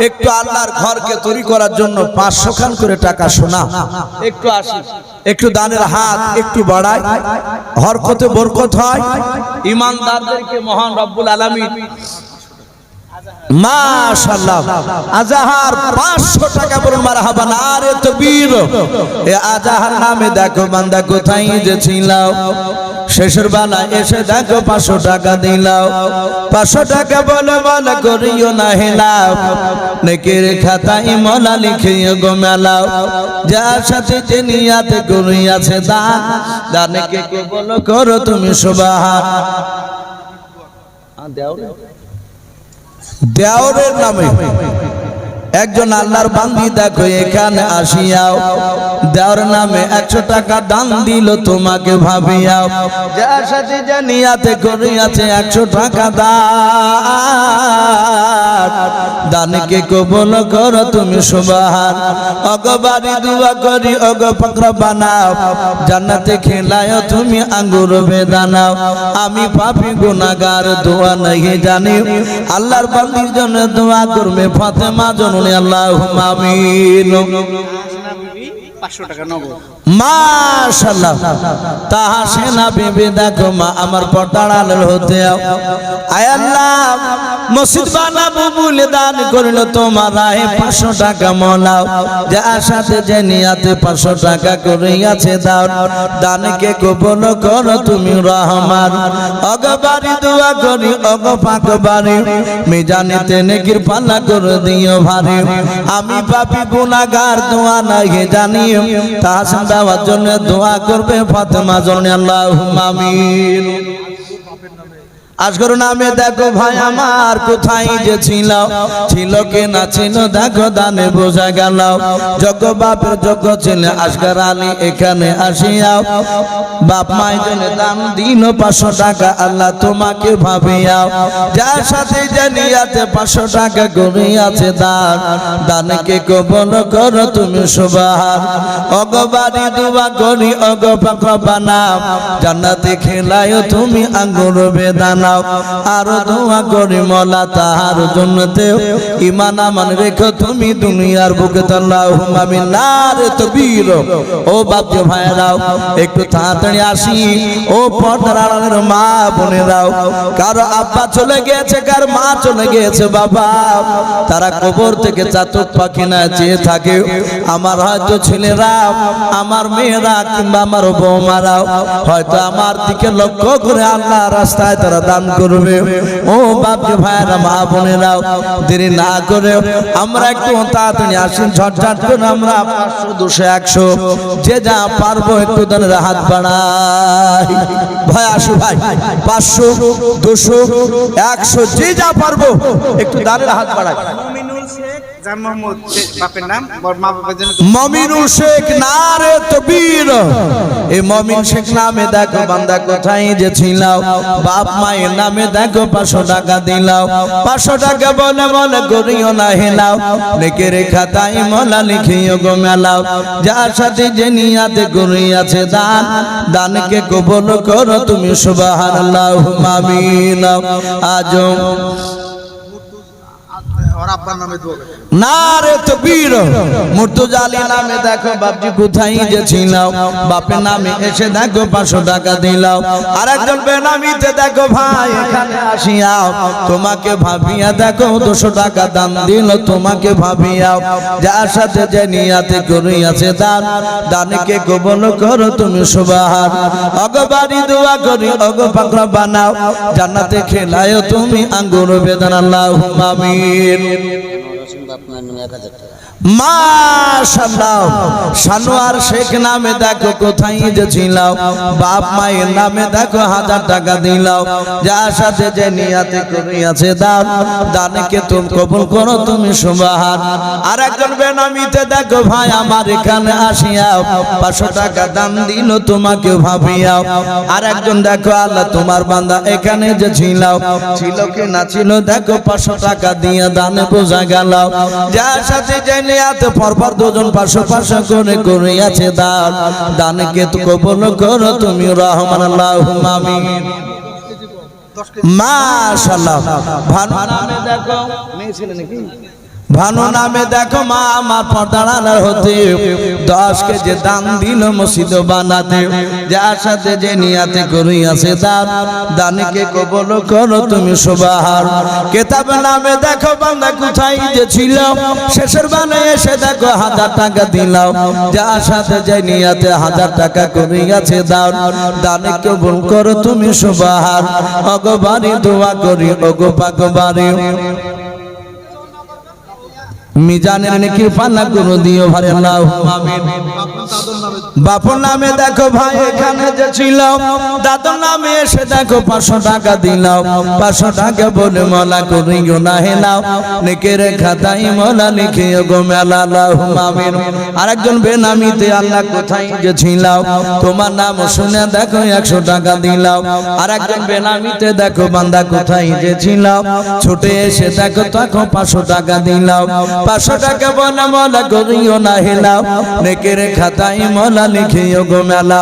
একটু আল্লাহর ঘরকে তৈরি করার জন্য 500 খান করে টাকা শোনা একটু আসি, একটু দানের হাত একটু বাড়ায়, হরকতে বরকত হয়। ইমানদারদেরকে মহান রব্বুল আলামিন মাশাআল্লাহ আজাহার 500 টাকা বলুন মারহাবা। নারে তাকবীর। এ আজাহার নামে দেখো বান্দা কোথায় যে ছিলাও, শেষের বেলা এসে দেখো 500 টাকা দিলাও। 500 টাকা বলে বলে করিও না হেলাও, নেকের খাতায় মোলা লিখিয়ে গো মেলাও। যার সাথে যে নিয়াতে করিয়াছে দান, দানকে কবুল করো তুমি সুবহান। দেওরের নামে একজন আল্লাহর বান্দি দেখো এখানে আসিয়াও, দেওর নামে 100 টাকা দান দিল তোমাকে ভাবিয়াও। যার সাথে যে নিয়াতে করিয়াছে 100 টাকা দান, দানকে কবুল করো তুমি সুবহান। ওগো বাড়ি দোয়া করি ওগো পাক রব্বানা জান্নাতে খেলায়ো তুমি আঙ্গুর বেদানা। আমি পাপী গুনাহগার দোয়া নাই জানি, আল্লাহর বান্দির জন্য দোয়া করবে ফাতেমা জননী আল্লাহুম্মা আমিন। 500 টাকা নগদ মাশাআল্লাহ। তাহাসেনা বিবি দেখো মা আমার পর্দার আড়াল হতে আয় আল্লাহ মসজিদ বানাবো বলে দান করলো তোমার রাহে 500 টাকা মোলাও। যার সাথে যে নিয়াতে 500 টাকা করিয়াছে দাও, দানকে কবুল করো তুমি রহমান। ওগো বাড়ি দোয়া করি ওগো পাক বাড়ি মিজানিতে নেকির পাল্লা করে দিও ভারী। আমি পাপী গুনাহগার দোয়া নাই জানি, তাহাসেন দেওয়ার জন্য দোয়া করবে ফাতেমা জননী আল্লাহুম্মা আমিন। আজগর নামে দেখো ভাই আমার কোথায় যে ছিল, ছিল কি না ছিল দেখো দানে বোঝা গেল। যোগ্য বাপের যোগ্য ছেলে আসগর আলী এখানে আসিয়াও, বাপ মায়ের জন্য দান দিল 500 টাকা আল্লাহ তোমাকে ভাবিয়াও। যার সাথে যে নিয়াতে 500 টাকা করিয়াছে দান, দানকে কবুল করো তুমি সুবহান। ওগো বাড়ি দোয়া করি ওগো পাক রব্বানা জান্নাতে খেলায়ো তুমি আঙ্গুর বেদানা। আরো দোয়া করি মোলা তাহার জন্নতে ঈমান আমান রেখো তুমি দুনিয়ার বুকে আল্লাহুম্মা আমিন। নারে তাকবীর। ও বাপ ভাইরাও একটু তাড়াতাড়ি আসি, ও পর্দার আড়ালের মা বোনেরাও, কারো আব্বা চলে গেছে কার মা চলে গেছে বাবা, তারা কবর থেকে চাতক পাখি না চেয়ে থাকে। আমার হয়তো ছেলেরা আমার মেয়েরা কিংবা আমার বৌমারাও হয়তো আমার দিকে লক্ষ্য করে আল্লাহ রাস্তায় তারা দান করবে। ও বাপকে ভাইরা মা বোনেরাও দেরি না করে আমরা একটু তাড়াতাড়ি আসেন, ঝটঝট করে আমরা 500 200 100 যে যা পারবো একটু দানের হাত বাড়াই। ভাই আসো ভাই 500 200 100 যে যা পারবো একটু দানের হাত বাড়াই। মমিনুল শেখ জান মোহাম্মদ বাপের নাম মা বাবার জন্য মমিনুল শেখ। নারে তাকবীর। এই মমিন শেখ নামে দেখো বান্দা কোথায় যে ছিল, বাপ মায়ের নামে দেখো 500 টাকা দিলাও। 500 টাকা বলে বলে করিও না হেলাও, নেকের খাতায় মোলা লিখিও গো মেলাও। যার সাথে যে নিয়াতে করিয়াছে দান, দানকে কবুল করো তুমি সুবহানাল্লাহুম্মা আমিন। আজো और अब्बा नामे दो नारे तकबीर मुर्तजा আলী নামে দেখো বাপজি কোথায় যে ছিল বাপের নামে এসে দেখো 500 টাকা দিলাও আরেকজন বেনামিতে দেখো ভাই এখানে আসিয়াও তোমাকে ভাবিয়া দেখো 200 টাকা দান দিল তোমাকে ভাবিয়াও যার সাথে যে নিয়াতে করিয়াছে দান দানকে কবুল করো তুমি সুবহান অগবারি দোয়া করি অগ পাকড়া বানাও জান্নাতে খেলায়ো তুমি আঙ্গুর বেদান আল্লাহুম্মা আমিন মাশাআল্লাহ সানোয়ার শেখ নামে দেখো কোথায় যে ছিলাম বাপ মায়ের নামে দেখো 1000 টাকা দিলাও যার সাথে যে নিয়াতে করিয়াছে দান দানকে তুমি কবুল করো তুমি সুবহান। আর একজন বেনামিতে দেখো ভাই আমার এখানে আসিয়াও 500 টাকা দান দিল তোমাকে ভাবিয়াও। আর একজন দেখো আল্লাহ তোমার বান্দা এখানে যে ছিলাও ছিল কি না ছিল দেখো 500 টাকা দিয়ে দানে বোঝা গেল যার সাথে যে নিয়াতে পরপর দুজন 500 করে করিয়াছে দান দানকে তো কবুল করো তুমি রহমান আল্লাহুম্মা আমিন। মাশাআল্লাহ ভানু নামে দেখো মেয়ে ছিল নাকি ভানু নামে দেখো মা আমার পর্দার হতে 10 কেজি দান দিল মসজিদ বানাতে যার সাথে যে নিয়াতে করিয়াছে দান দানকে কবুল করো তুমি সুবহান। কিতাব নামে দেখো বান্দা কোথায় যে ছিল শেষের বানে এসে দেখো 1000 টাকা দিলাও যার সাথে যে নিয়াতে 1000 টাকা করিয়াছে দান দানকে কবুল করো তুমি সুবহান। ওগো বাড়ি দোয়া করি ওগো পাক বাড়ি মিজানের নেকির পাল্লা করে দিও ভাই আল্লাহুম্মা আমিন। বাপর নামে দেখো ভাই এখানে যে ছিল দাদুর নামে এসে দেখো 500 টাকা দিলাও 500 টাকা বলে মালা করিও না হেলাও নেকের খাতায় মালা লিখিও গো মেলা আল্লাহুম্মা আমিন। আরেকজন বেনামিতে আল্লাহ কোথায় যে ছিল তোমার নাম শুনে দেখো 100 টাকা দিলাও। আরেকজন বেনামিতে দেখো বান্দা কোথায় যে ছিল ছুটে এসে দেখো তখন 500 টাকা দিলাও 500 টাকা বলে মালা করিও না হেলাও নেকের খাতায় মালা লিখিও গো মেলা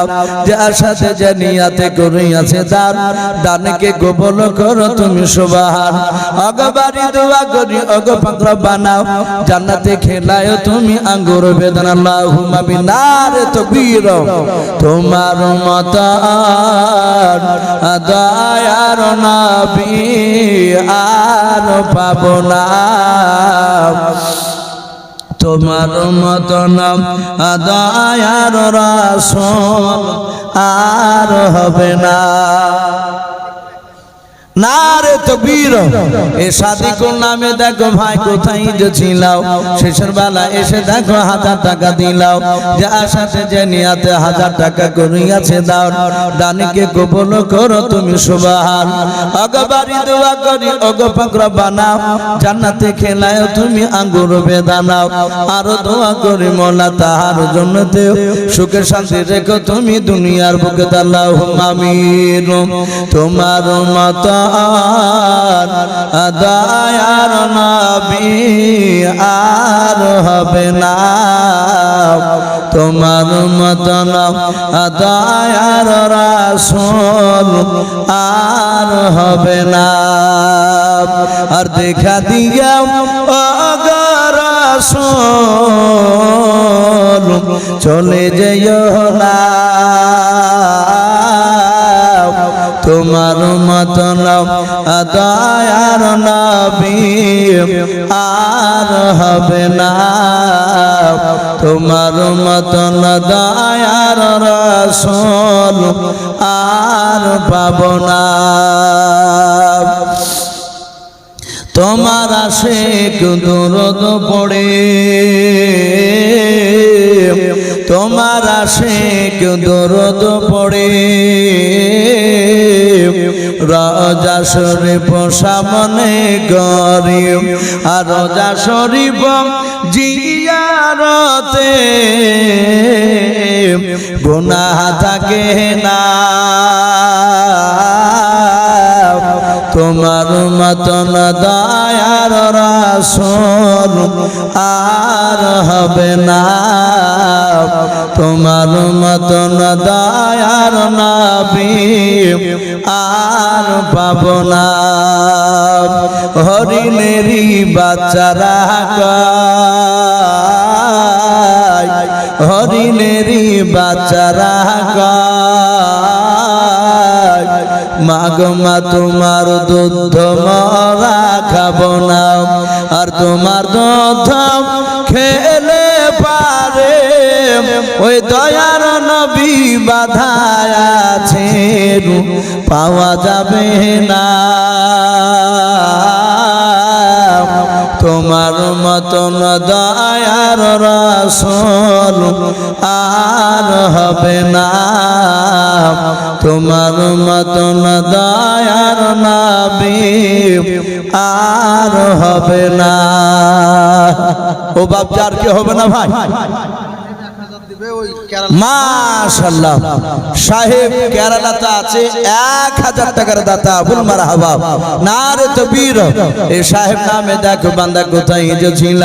যার সাথে যে নিয়াতে করিয়াছে দান দানকে কবুল করো তুমি সুবহান। ওগো বাড়ি দোয়া করি ওগো পাক বানাও জান্নাতে খেলায়ো তুমি আঙ্গুর বেদান আল্লাহুম্মা আমিন। নারে তাকবীর তোমার মত দয়ার নবী আর পাবো না তোমার মতন দয়ার রাসূল আর হবে না। নারে তাকবীর এ সাদিকুল নামে দেখো ভাই কোথায় যে ছিলাও শেষের বেলা এসে দেখো 1000 টাকা দিলাও যার সাথে যে নিয়াতে 1000 টাকা করিয়াছে দান দানকে কবুল করো তুমি সুবহান। ওগো বাড়ি দোয়া করি ওগো পাক বানাও জান্নাতে খেলায়ো তুমি আঙ্গুর বেদানাও আর দোয়া করি মোলা তাহার জন্নতে সুখে শান্তি রেখো তুমি দুনিয়ার বুকে আল্লাহুম্মা আমিন। তোমার মত দয়ার নবী আর হবে না তোমার মতন দয়ার রাসূল আর হবে না। আর দেখা দিয়া ওগো রাসূল চলে যেও না তোমার মতন দয়ার নবী আর হবে না তোমার মতন দয়ার রাসূল আর পাবো না। তোমার আশিক দরুদ পড়ে তোমার আশিক দরুদ পড়ে রওজা শরীফ সামনে গরি আর রওজা শরীফ জিয়ারতে গুনাহ থাকে না তোমার মতন দয়ার রাসূল আর হবে না তোমার মতন দয়ার নবী আর পাবো না। হরিণেরই বাচ্চারা গায় হরিণেরই বাচ্চারা গায় মাগো মা তোমার দুধ মরা খাবো না আর তোমার দুধ খেলে পারে ওই দয়ার নবী বাধা আছে পাওয়া যাবে না তোমার মতন দয়ার রাসূল আর হবে না, তোমার মতন দয়ার নবী আর হবে না। ও বাপজি আর কি হবে না ভাই? মাশাআল্লাহ, সাহেব কেরালাতে আছে 1000 টাকার দাতা। বল মারহাবা, নারে তাকবীর। এই সাহেব নামে দেখো বান্দা কোথায় এসেছিল,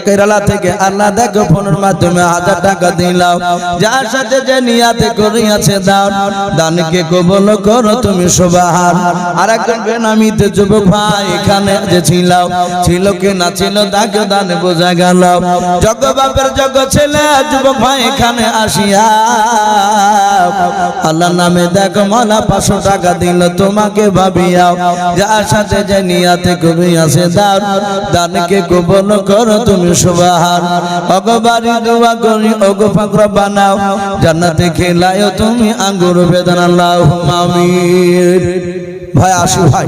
কেরালা থেকে আল্লাহ দেখো ফোনের মাধ্যমে 1000 টাকা দিলাও। যার সাথে যে নিয়াতে করিয়াছে দাও, দানকে কবুল করো তুমি সুবহান। আর একজন বেনামিতে যুবক ভাই এখানে যে ছিল কি না ছিল দেখো দানে বোঝা গেল। জগ বাপের জগ ছেলে যুবক ভাই এখানে আসিয়া আল্লাহ নামে দেখো মালা 500 টাকা দিল তোমাকে ভাবিয়া। যার সাথে যে নিয়াতে করিয়াছে দাও, দানকে কবুল করো তুমি সুবহান। ওগো বাড়ি দোয়া করি ওগো পাকড় বানাও, জান্নাতে খেলায়ও তুমি আঙ্গুর বেদানা। আল্লাহুম্মা আমিন। ভাই আসি ভাই,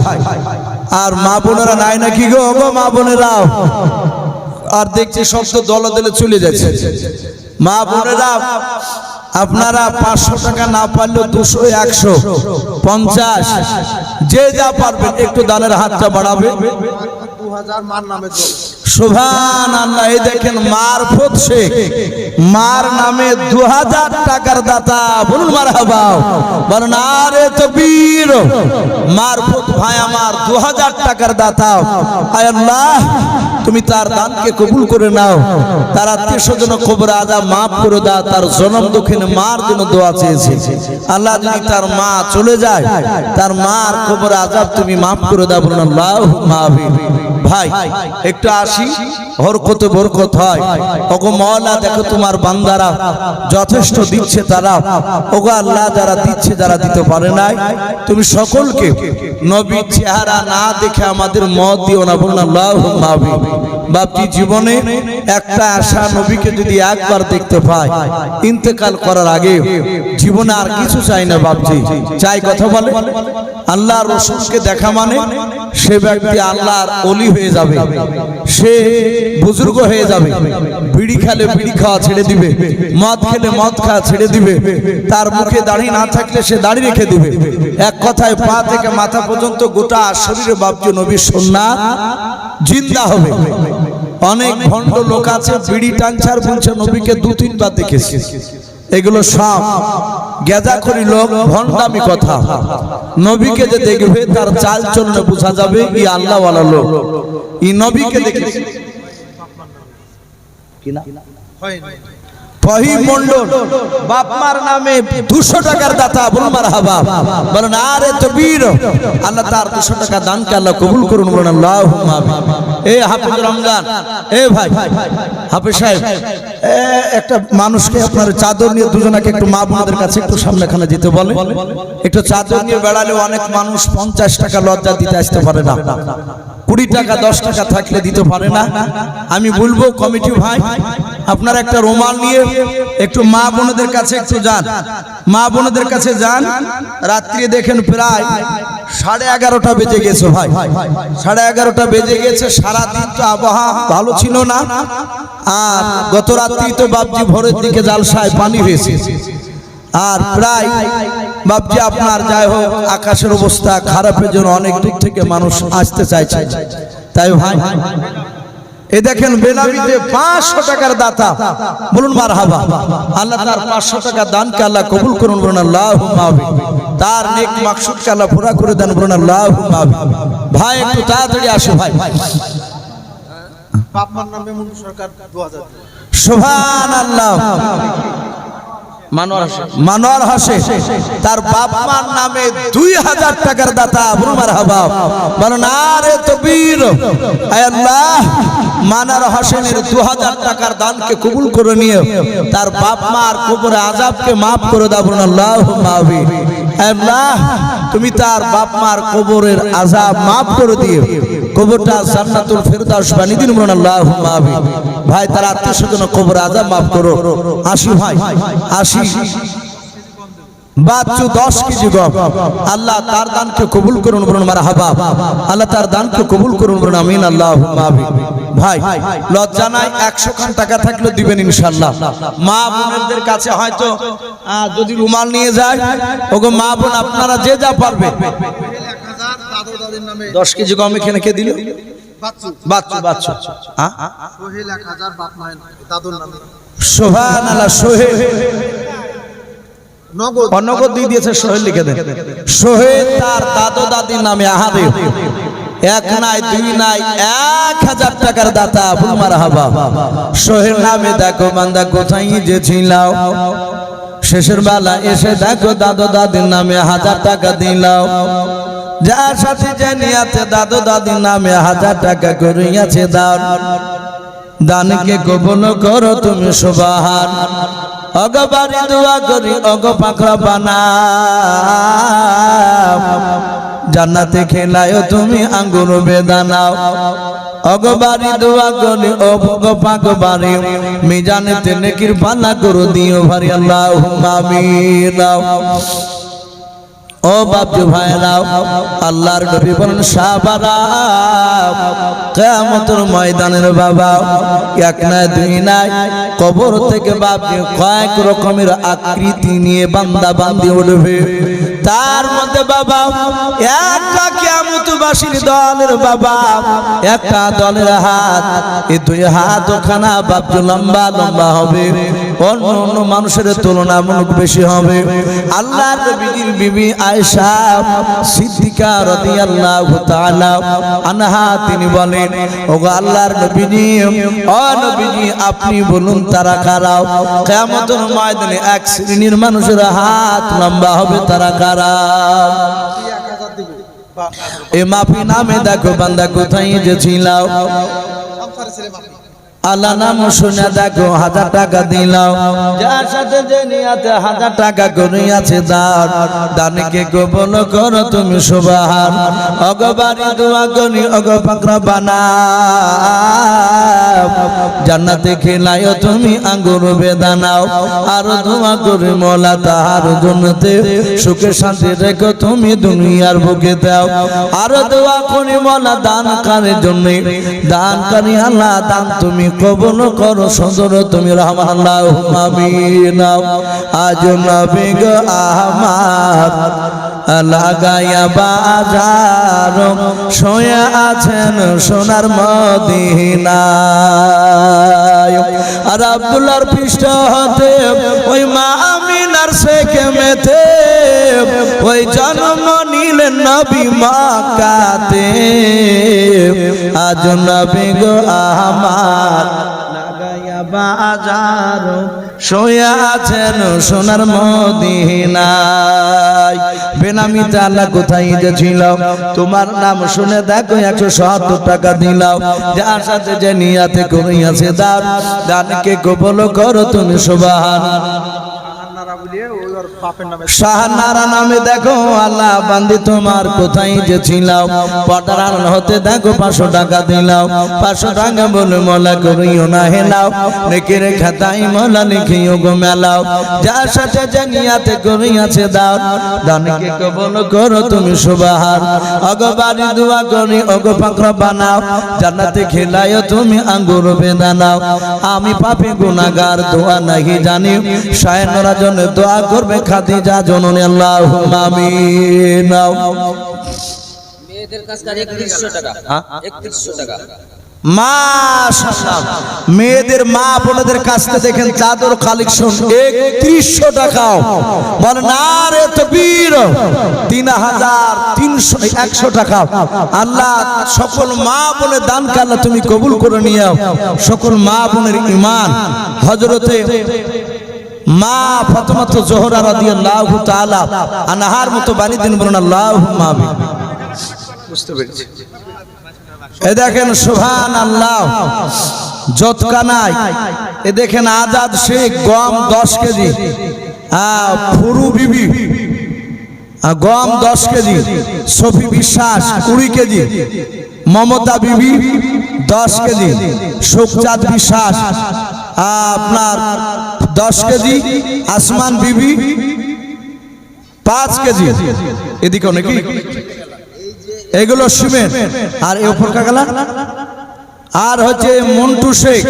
আর মা বোনেরা নাই নাকি গো? ওগো মা বোনেরা, আর দেখছি সব তো দলে দলে চলে যাচ্ছে। মা বোনেরা আপনারা 500 টাকা না পারলেও 200, 100, 50 যে যা পারবেন একটু দানের হাতটা বাড়াবে। 2000 মার নামে সুবহানাল্লাহ। এই দেখেন মারফত শেখ, মার নামে 2000 টাকার দাতা। বলুন মারহাবা, বলুন আরে তাকবীর। মারফত ভাই আমার 2000 টাকার দাতা। আয় আল্লাহ তুমি তার দানকে কবুল করে নাও, তার আত্মীয় স্বজন কবর আযাব মাফ করে দাও, তার জনম দুঃখিনী মার জন্য দোয়া চেয়েছে। আল্লাহ যদি তার মা চলে যায়, তার মার কবর আযাব তুমি মাফ করে দাও। বলুন আল্লাহুম্মা আমিন। ভাই একটু আসি, হরকতে বরকত হয়। ওগো মাওলা দেখো তোমার বান্দারা যথেষ্ট দিচ্ছে, তারা ওগো আল্লাহ যারা দিচ্ছে যারা দিতে পারে নাই, তুমি সকলকে নবীর চেহারা না দেখে আমাদের মত দিও না। বলুন আল্লাহুম্মা আমিন। বাপজি জীবনে একটা আশা, নবীকে যদি একবার দেখতে পায় ইন্তেকাল করার আগে জীবনে আর কিছু চাই না। বাপজি চাই কথা বলে আল্লাহর রাসূলকে দেখা মানে সে ব্যক্তি আল্লাহর ওলি হয়ে যাবে, সে বুজুর্গ হয়ে যাবে। বিড়ি খেলে বিড়ি খাওয়া ছেড়ে দিবে, মদ খেলে মদ খাওয়া ছেড়ে দিবে, তার মুখে দাড়ি না থাকলে সে দাড়ি রেখে দিবে। এক কথায় পা থেকে মাথা পর্যন্ত গোটা শরীরে বাপজি নবীর সুন্নাত জিন্দা হবে। অনেক ভণ্ড লোক আছে বিড়ি টানছার বলছে নবীকে 2-3 বার দেখেছে। এগুলো সব গেজাখড়ি লোক, ভণ্ডামি কথা। নবীকে যে দেখবে তার চাল চলনে বোঝা যাবে ই আল্লাহওয়ালা লোক, ই নবীকে দেখেছে। কিনা ফহিম মন্ডল বাপ মার নামে 200 টাকার দাতা। বলুন মারহাবা, বলুন আরে তাকবীর। আল্লাহ তার 200 টাকা দানকে আল্লাহ কবুল করুন। বলুন আল্লাহুম্মা আমিন। এ হাফেজ রমজান, এ ভাই হাফেজ সাহেব, একটা মানুষকে আপনার চাদর নিয়ে দুজনাকে একটু মা বোনদের কাছে একটু সামনেখানে যেতে বলে। একটু চাদর নিয়ে বেড়ালে অনেক মানুষ 50 টাকা লজ্জা দিতে আসতে পারে না, 20 টাকা 10 টাকা থাকলে দিতে পারে না। আমি বলবো কমিটি ভাই আপনারা একটা রুমাল নিয়ে একটু মা বোনদের কাছে একটু যান, মা বোনদের কাছে যান। রাত্রি দেখেন প্রায় 11:30 বেজে গেছে ভাই, 11:30 বেজে গেছে। সারাদিন তো আবহাওয়া ভালো ছিল না, আর গত রাত্রি তো বাপজি ভোরের দিকে জালসায় পানি হয়েছে। আর প্রায় বাপজি আপনার যাই হোক আকাশের অবস্থা খারাপের জন্য অনেক দূর থেকে মানুষ আসতে চাইছে। তাই ভাই এ দেখেন বেনামিতে 500 টাকার দাতা। বলুন মারহাবা। আল্লাহ তার 500 টাকা দানকে আল্লাহ কবুল করুন। বলুন আল্লাহুম্মা আমিন। তার নেক মাকসুদকে আল্লাহ পুরা করে দেন। বলুন আল্লাহুম্মা আমিন। ভাই একটু তাড়াতাড়ি আসো ভাই। বাপমার নামে মুন্নু সরকার 2000। সুবহানাল্লাহ। মানোয়ার হোসেন তার বাপ মার নামে 2000 টাকার দাতা। বলুন মারহাবা, বলুন আরে তাকবীর। আয় আল্লাহ মানোয়ার হোসেনের 2000 টাকার দানকে কবুল করে নিয়ে তার বাপ মার কবরে আযাবকে maaf করে দাও। বলুন আল্লাহুম্মা আমিন। আয় আল্লাহ তুমি তার বাপ মার কবরের আযাব maaf করে দিও, কবরটা জান্নাতুল ফেরদাউস বানিয়ে দিন। বলুন আল্লাহুম্মা আমিন। ভাই তার আত্মীয় স্বজন কবর আযাব maaf করো। আসি ভাই আসি। বাচ্চু 10 কেজি গম। আল্লাহ তার দানকে কবুল করুন, বলুন মারহাবা। আল্লাহ তার দানকে কবুল করুন, বলুন আমিন আল্লাহুম্মা আমিন। ভাই লজ্জা নাই, 100 খান টাকা থাকলে দিবেন ইনশাআল্লাহ। মা বোনদের কাছে হয়তো যদি রুমাল নিয়ে যায়, ওগো মা বোন আপনারা যে যা পারবে 10 কেজি গম এখানে কে দিল? বাচ্চু বাচ্চু সোহেল 1000 বাপ মায়ের দাদুর নামে। সুবহানাল্লাহ। সোহেল নগদ অনগদ দিয়ে দিয়েছে, সোহেল লিখে দেন। সোহেল তার দাদু দাদির নামে আহাদে, এক নাই দুই নাই 1000 টাকার দাতা, বলুন মারহাবা। সোহেল নামে দেখো বান্দা কোথায় যে ছিলাও, শেষের বেলা এসে দেখো দাদু দাদির নামে 1000 টাকা দিলাও। যার সাথে যে নিয়াতে দাদু দাদির নামে 1000 টাকা করিয়াছে দান, দানকে কবুল করো তুমি সুবহান। অগবারি দোয়া করি অগ পাকড়া বানাও, জান্নাতে খেলায় তুমি আঙ্গুর বেদানাও। অগবারি দোয়া করি অগ পাক বাড়ি, মিজানেতে নেকির পানা করো দিও ভারি, আল্লাহুম্মা আমিন। ও বাপজি ভাইরাও, আল্লাহর নবী বলেন সাহাবারা কিয়ামতের ময়দানের বাবা এক না দুই নাই কবর থেকে বাপজি কয়েক রকমের আকৃতি নিয়ে বান্দা বান্দি উঠবে। তার মধ্যে বাবা একটা কিয়ামতবাসীর দলের বাবা একটা দলের হাত, এই দুই হাত ওখানা বাপজি লম্বা লম্বা হবে, অন্য অন্য মানুষের তুলনামূলক বেশি হবে। আল্লাহর নবীর বিবি আয়েশা সিদ্দিকা রাদিয়াল্লাহু তাআলা আনহা তিনি বলেন, ওগো আল্লাহর নবীজি, ও নবীজি আপনি বলুন তারা কারা? কিয়ামতের ময়দানে এক শ্রেণীর মানুষের হাত লম্বা হবে, তারা কারা? এ মাফি নামে দেখো বান্দা কোথায় যে ছিলাও, আল্লাহ নাম শুনে দেখো 1000 টাকা দিলাও। যার সাথে যে নিয়াতে 1000 টাকা করিয়াছে দান, দানকে কবুল করো তুমি সুবহান। অগবারি দোয়া করি অগ পাকড়া বানাও, জান্নাতে খেলায় তুমি আঙ্গুর বেদানাও। আর দোয়া করি মোলা তাহার জন্নতে সুখে শান্তি রেখো তুমি দুনিয়ার বুকে দাও। আর দোয়া করি মোলা দানকারীর জন্য, দানকারী আল্লাহ দান তুমি কবুল করো, সদর তুমি রহমান, আল্লাহুম্মা আমিন। আজ নবী গো আহমদ লাগায়া বাজার, শুয়ে আছেন সোনার মদিনায়। আর আব্দুল্লাহর পৃষ্ঠ হতে ওই মা আমিনার সেকেমেতে ওই জন্ম নিলেন নবী মক্কাতে। আজ নবী গো আহমদ লাগায়া বাজার, শুয়ে আছেন সোনার মদিনায়। বেনামিতে আল্লাহ কোথায় যে ছিল, তোমার নাম শুনে দেখো 170 টাকা দিলাও। যার সাথে যে নিয়াতে করিয়াছে দান, দানকে কবুল করো তুমি সুবহান। শাহনারা নামে দেখো আল্লাহ বান্দি তোমার কোথায় যে ছিলাও, পর্দার হতে দেখো 500 টাকা দিলাও। 500 টাকা বলে মোলা করিও না হেলাও, নেকের খাতায় মোলা লিখিও গো মেলাও। যার সাথে যে নিয়াতে করিয়াছে দাও, দানকে কবুল করো তুমি সুবহান। অগবারি দোয়া করি অগ পাকড়া বানাও, জান্নাতে খেলায় তুমি আঙ্গুর বেদানাও। আমি পাপী গুনাহগার দোয়া নাহি জানি, শায়নরা জন্য দোয়া করবে খাদিজা জননী, আল্লাহুম্মা আমিন। মেয়েদের কাছ থেকে 3100 টাকা, 3100 টাকা। মাশাআল্লাহ, মেয়েদের মা বোনদের কাছ থেকে দেখেন চাদর কালেকশন 3100 টাকা। বলেন নারে তাকবীর। 3100 টাকা। আল্লাহ সকল মা বোনের দানকে আল্লাহ তুমি কবুল করে নিও। সকল মা বোনের ঈমান হযরতে মা ফাতেমা জোহরা রাদিয়াল্লাহু তাআলা আনহার মতো বানি দিন, বলুন আল্লাহুম্মা আমিন। বুঝতে পেরেছি। এ দেখেন সুবহানাল্লাহ, যতকানায় এ দেখেন আজাদ শেখ গম 10 কেজি, ফুরু বিবি গম 10 কেজি, সফি বিশ্বাস 20 কেজি, মমতা বিবি 10 কেজি, সুখচাঁদ বিশ্বাস আপনার 10 কেজি, আসমান বিবি 5 কেজি। এদিকে নাকি এগুলো সিমেন্ট। আর এই উপর কাকালা আর হচ্ছে মন্টু শেখ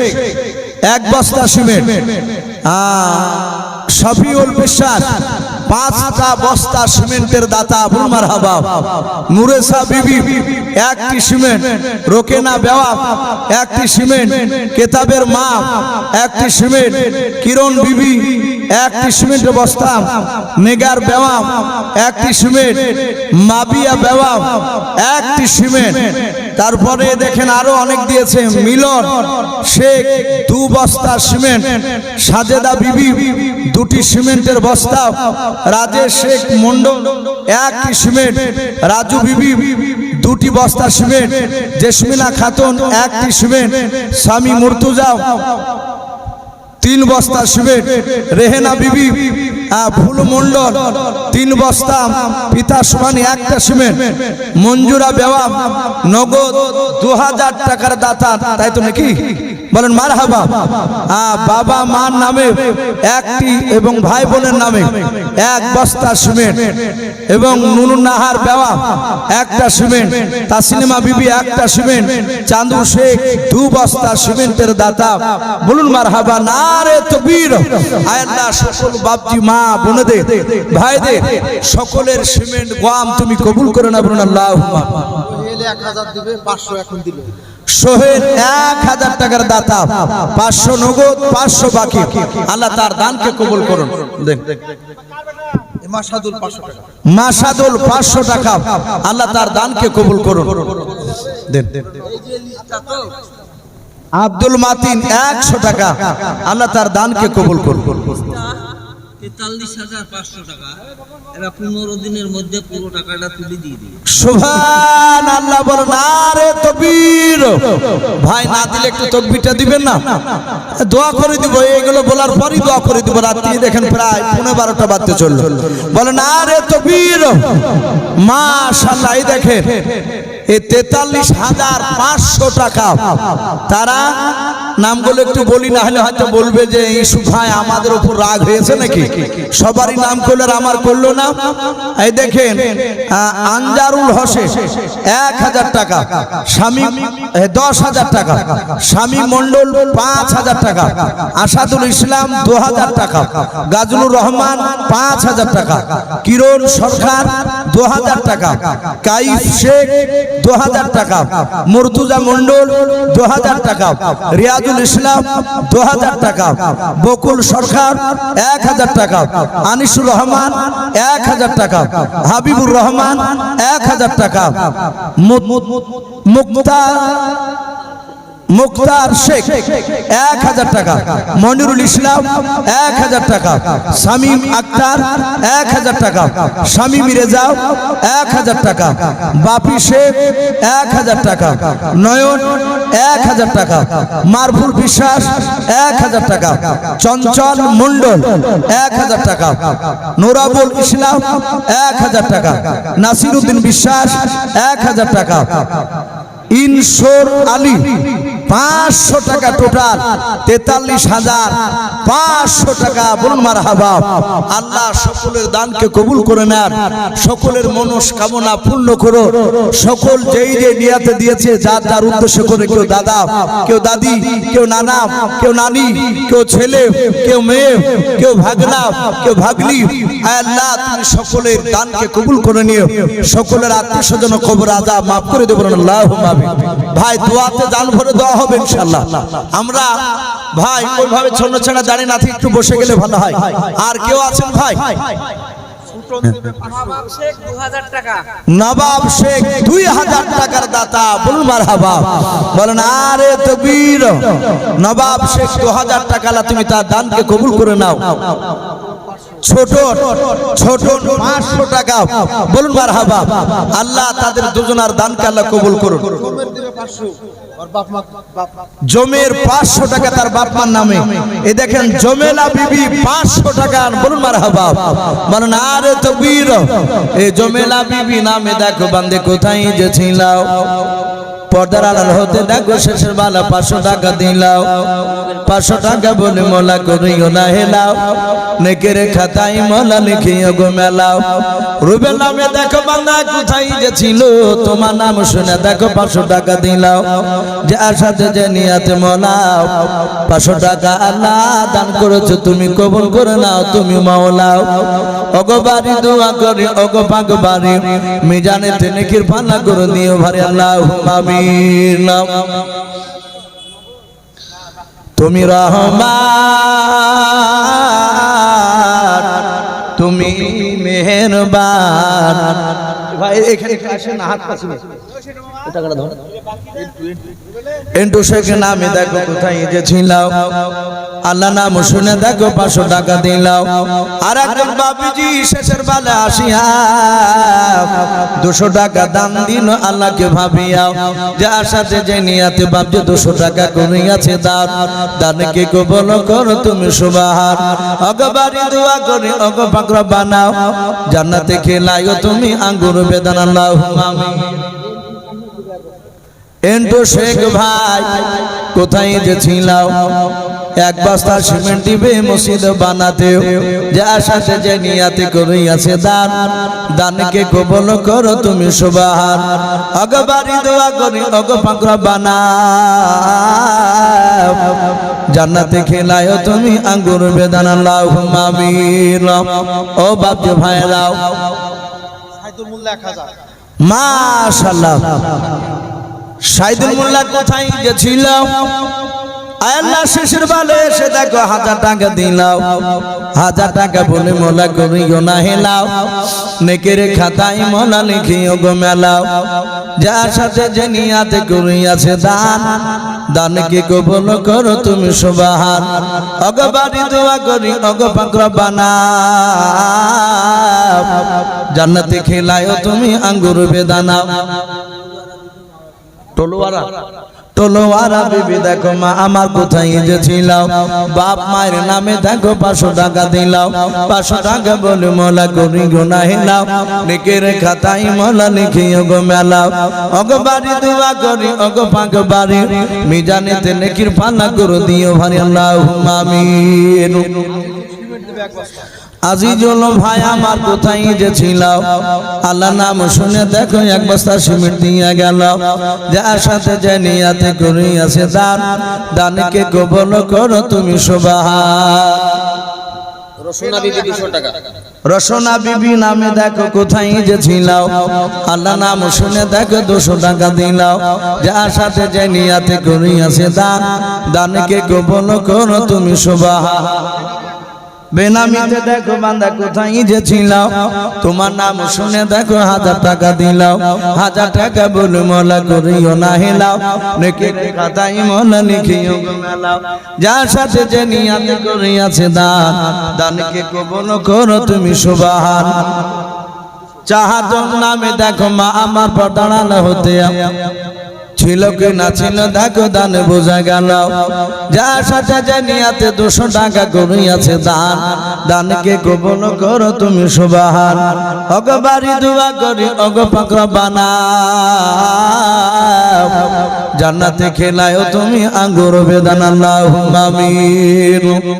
1 বস্তা সিমেন্ট। শফিউল বিশ্বাস 5টা বস্তা সিমেন্টের দাতা, বলুন মারহাবা। মুরেসা বিবি 1টি সিমেন্ট। রোকেনা বেওয়া 1টি সিমেন্ট। কেতাবের মা 1টি সিমেন্ট। কিরণ বিবি 1টি সিমেন্টের বস্তা। নেগার বেওয়া 1টি সিমেন্ট। মাবিয়া বেওয়া 1টি সিমেন্ট। তারপরে দেখেন আরো অনেক দিয়েছে। মিলন শেখ 2 বস্তা সিমেন্ট। সাজেদা বিবি 2টি সিমেন্টের বস্তা। রাজেশ শেখ মন্ডল 1টি সিমেন্ট। রাজু বিবি 2টি বস্তা সিমেন্ট। জেসমিনা খাতুন 1টি সিমেন্ট। স্বামী মুর্তুজা 3 বস্তা সিমেন্ট। রেহেনা বিবি ফুল মন্ডল 3 বস্তা। পিতা সুমানি 1টা সিমেন্ট। মঞ্জুরা বেওয়া নগদ 2000 টাকার দাতা, তাই তো নাকি? বলেন মারহাবা। বাবা মার নামে 1টি এবং ভাই বোনের নামে 1 বস্তা সিমেন্ট। এবং নুনুন্নাহার বেওয়া 1টা সিমেন্ট। তাসলিমা বিবি 1টা সিমেন্ট। চান্দু শেখ 2 বস্তা সিমেন্টের দাতা, বলুন মারহাবা। নারে তাকবীর। আয় আল্লাহ, সকল বাপজি মা বোনেদের ভাইদের সকলের সিমেন্ট গোয়াম তুমি কবুল করে না, বলুন আল্লাহুম্মা। 1000 দিবে, 500 এখন দিল। সোহেল 1000 টাকার দাতা, 500 নগদ, 500 বাকি। আল্লাহ তার দানকে কবুল করুন। মাসাদুল 500 টাকা। মাসাদুল 500 টাকা, আল্লাহ তার দানকে কবুল করুন। দেন। আব্দুল মাতিন 100 টাকা, আল্লাহ তার দানকে কবুল করুন। 43,500 টাকা। এরা 15 দিনের মধ্যে পুরো টাকাটা তুলে দিয়ে দিই। সুবহানাল্লাহ, বল নারে তাকবীর। ভাই না দিলে একটু তাকবীরটা দিবেন না? দোয়া করে দিব, এইগুলো বলার পরই দোয়া করে দিব। রাত্রি দেখেন প্রায় 12:30 বাজতে চললো। বলে নারে তাকবীর। মাশাআল্লাহ, এই দেখেন এই 43,500 টাকা। তারা নামগুলো একটু বলি, না হলে হয়তো বলবে যে ইউসুফ ভাই আমাদের উপর রাগ হয়েছে নাকি, সবারই নাম করলো আর আমার করলো না। এই দেখেন আনজারুল হোসেন 1000 টাকা। স্বামী 10,000 টাকা। স্বামী মন্ডল 5,000 টাকা। আসাদুল ইসলাম 2000 টাকা। গাজলুর রহমান 5,000 টাকা। কিরণ সরকার 2000 টাকা। কাইফ শেখ 2000 টাকা। মুর্তুজা মন্ডল 2000 টাকা। রিয়াজুল ইসলাম 2000 টাকা। বকুল সরকার 1000 টাকা। আনিসুর রহমান 1000 টাকা। হাবিবুর রহমান 1000 টাকা। মুক্তার শেখ 1000 টাকা। মনিরুল ইসলাম 1000 টাকা। শামীম আক্তার 1000 টাকা। শামীম রেজা 1000 টাকা। বাপি শেখ 1000 টাকা। নয়ন 1000 টাকা। মারফুল বিশ্বাস 1000 টাকা। চঞ্চল মন্ডল 1000 টাকা। নোরাবুল ইসলাম 1000 টাকা। নাসিরউদ্দিন বিশ্বাস 1000 টাকা। ইনসুর আলী 500 টাকা। টোটাল 43,500 টাকা। বলুন মারহাবা। আল্লাহ সকলের দানকে কবুল করে নেন, সকলের মনস্কামনা পূর্ণ করো। সকল যেই যে নিয়াতে দিয়েছে যার যার উদ্দেশ্য করে, কেউ দাদা, কেউ দাদি, কেউ নানা, কেউ নানি, কেউ ছেলে, কেউ মেয়ে, কেউ ভাগনা, কেউ ভাগ্নি। আল্লাহ তুমি সকলের দানকে কবুল করে নিও। সকলের আত্মীয় স্বজন কবর আযাব মাফ করে দেবেন। আল্লাহুম্মা আমিন। ভাই দোয়াতে জান ভরে দেওয়া হবে ইনশাআল্লাহ। আমরা ভাই ওইভাবে ছোট ছাড়া দাঁড়িয়ে না থেকে একটু বসে গেলে ভালো হয়। আর কেউ আছেন ভাই? নবাব শেখ 2000 টাকা। নবাব শেখ 2000 টাকার দাতা, বলুন মারহাবা। বলেন আরে তাকবীর। নবাব শেখ 2000 টাকা, আল্লাহ তুমি তার দানকে কবুল করে নাও। ছোট ছোট 500 টাকা, বলুন মারহাবা। আল্লাহ তাদের দুজনার দানকে আল্লাহ কবুল করুন। জমের 500 টাকা তার বাপ মার নামে। এই দেখেন জমেলা বিবি 500 টাকা, বলুন মারহাবা। বলেন আরে তাকবীর। এই জমেলা বিবি নামে দেখো বান্দে কোথায় যে ছিলাও। পর্দার আড়াল হতে দেখো শেষের বেলা 500 টাকা দিলাও 500 টাকা বলে মোলা করিও না হেলাও নেকের খাতায় মোলা লিখিও গো মেলাও রুবেল নামে দেখো বান্দা কোথায় যে ছিল তোমার নাম শুনে দেখো 500 টাকা দিলাও যে আশাতে যে নিয়াতে মোলাও 500 টাকা আল্লাহ দান করেছো তুমি কবুল করে নাও তুমি মাওলাও ওগো বাড়ি দোয়া করি ওগো পাক বাড়ি মিজানে নেকির পাল্লা করে দিও ভারে আল্লাহুম্মা আমিন তুমি রহমান তুমি মেহেরবান ভাই এখানে আসেন না হাত পাশে টাকাটা ধর এন্টু শেখ নামে দেখো কোথায় যে ছিলাও আল্লাহ নাম শুনে দেখো 500 টাকা দিলাও আর একজন বাবিজি শেষের বেলা আসিয়া 200 টাকা দান দিল আল্লাহকে ভাবিয়াও যে আশাতে যে নিয়াতে বাপ যে 200 টাকা করিয়াছে দান দানকে কবুল করো তুমি সুবহান অগবারি দোয়া করি অগ পাকরা বানাও জান্নাতে খেলাইও তুমি আঙ্গুর বেদান আল্লাহুম্মা আমিন এন্টু শেখ ভাই কোথায় যে ছিলাও এক বস্তা সিমেন্ট দিবে মসজিদ বানাতে যে আশাতে যে নিয়াতে করিয়াছে দান দানকে কবুল করো তুমি সুবহান অগবারি দোয়া করি অগ পাকরা বানাও জান্নাতে খেলায়ও তুমি আঙ্গুর বেদান আল্লাহুম্মা আমিন ও বাপ ভাইরাও সাইদুল মোল্লা 1000 মাশাআল্লাহ সাইদুল মোল্লা কোথায় গেছিল আল্লাহ শেষের বেলা এসে দেখো 1000 টাকা দিলাও 1000 টাকা বলে মোলা করিও না হেলাও নেকের খাতায় মোলা লিখিও গো মেলাও যার সাথে যে নিয়াতে করিয়াছে দান দানকে কবুল করো তুমি সুবহান অগবারি দোয়া করি অগ পাকরা বানাও জান্নাতে খেলায়ও তুমি আঙ্গুর বেদানা টোলোয়ারা বিবি দেখো মা আমার কোথায় যে ছিলাও বাপ মায়ের নামে দেখো 500 টাকা দিলাও 500 টাকা বলে মোলা করি গুনা হেলাও নেকের খাতায় মোলা লিখিও গো মেলাও অগবারি দোয়া করি অগ পাক বাড়ি মিজানেতে নেকির পাল্লা করে দিও ভারি আল্লাহুম্মা আমিন আজিজুল ভাই আমার কোথায় যে ছিলাও আল্লাহ নাম শুনে দেখো এক বস্তা সিমেন্ট দিয়ে গেল যার সাথে যে নিয়াতে করিয়াছে দান দানকে কবুল করো তুমি সুবহান রসনা বিবি 200 টাকা রসনা বিবি নামে দেখো কোথায় যে ছিলাও আল্লাহ নাম শুনে দেখো 200 টাকা দিলাও যার সাথে যে নিয়াতে করিয়াছে দান দানকে কবুল করো তুমি সুবহান বেনামিতে দেখো বান্দা কোথায় যে ছিলাও তোমার নাম শুনে দেখো 1000 টাকা দিলাও 1000 টাকা বলে মোলা করিও না হেলাও নেকের খাতায় মোলা লিখিও গো মেলাও যার সাথে যে নিয়াতে করিয়াছে দান দানকে কবুল করো তুমি সুবহান চাহাতন নামে দেখো মা আমার পটানা হতে ছিল কি না ছিল দেখো দান বোঝা গেল যার সাথে যে নিয়াতে 200 টাকা করিয়াছে দান দানকে কবুল করো তুমি সুবহান অগবারি দোয়া করি অগ পাকরা বানাও জান্নাতে খেলায়ও তুমি আঙ্গুর বেদান আল্লাহুম্মা আমিন।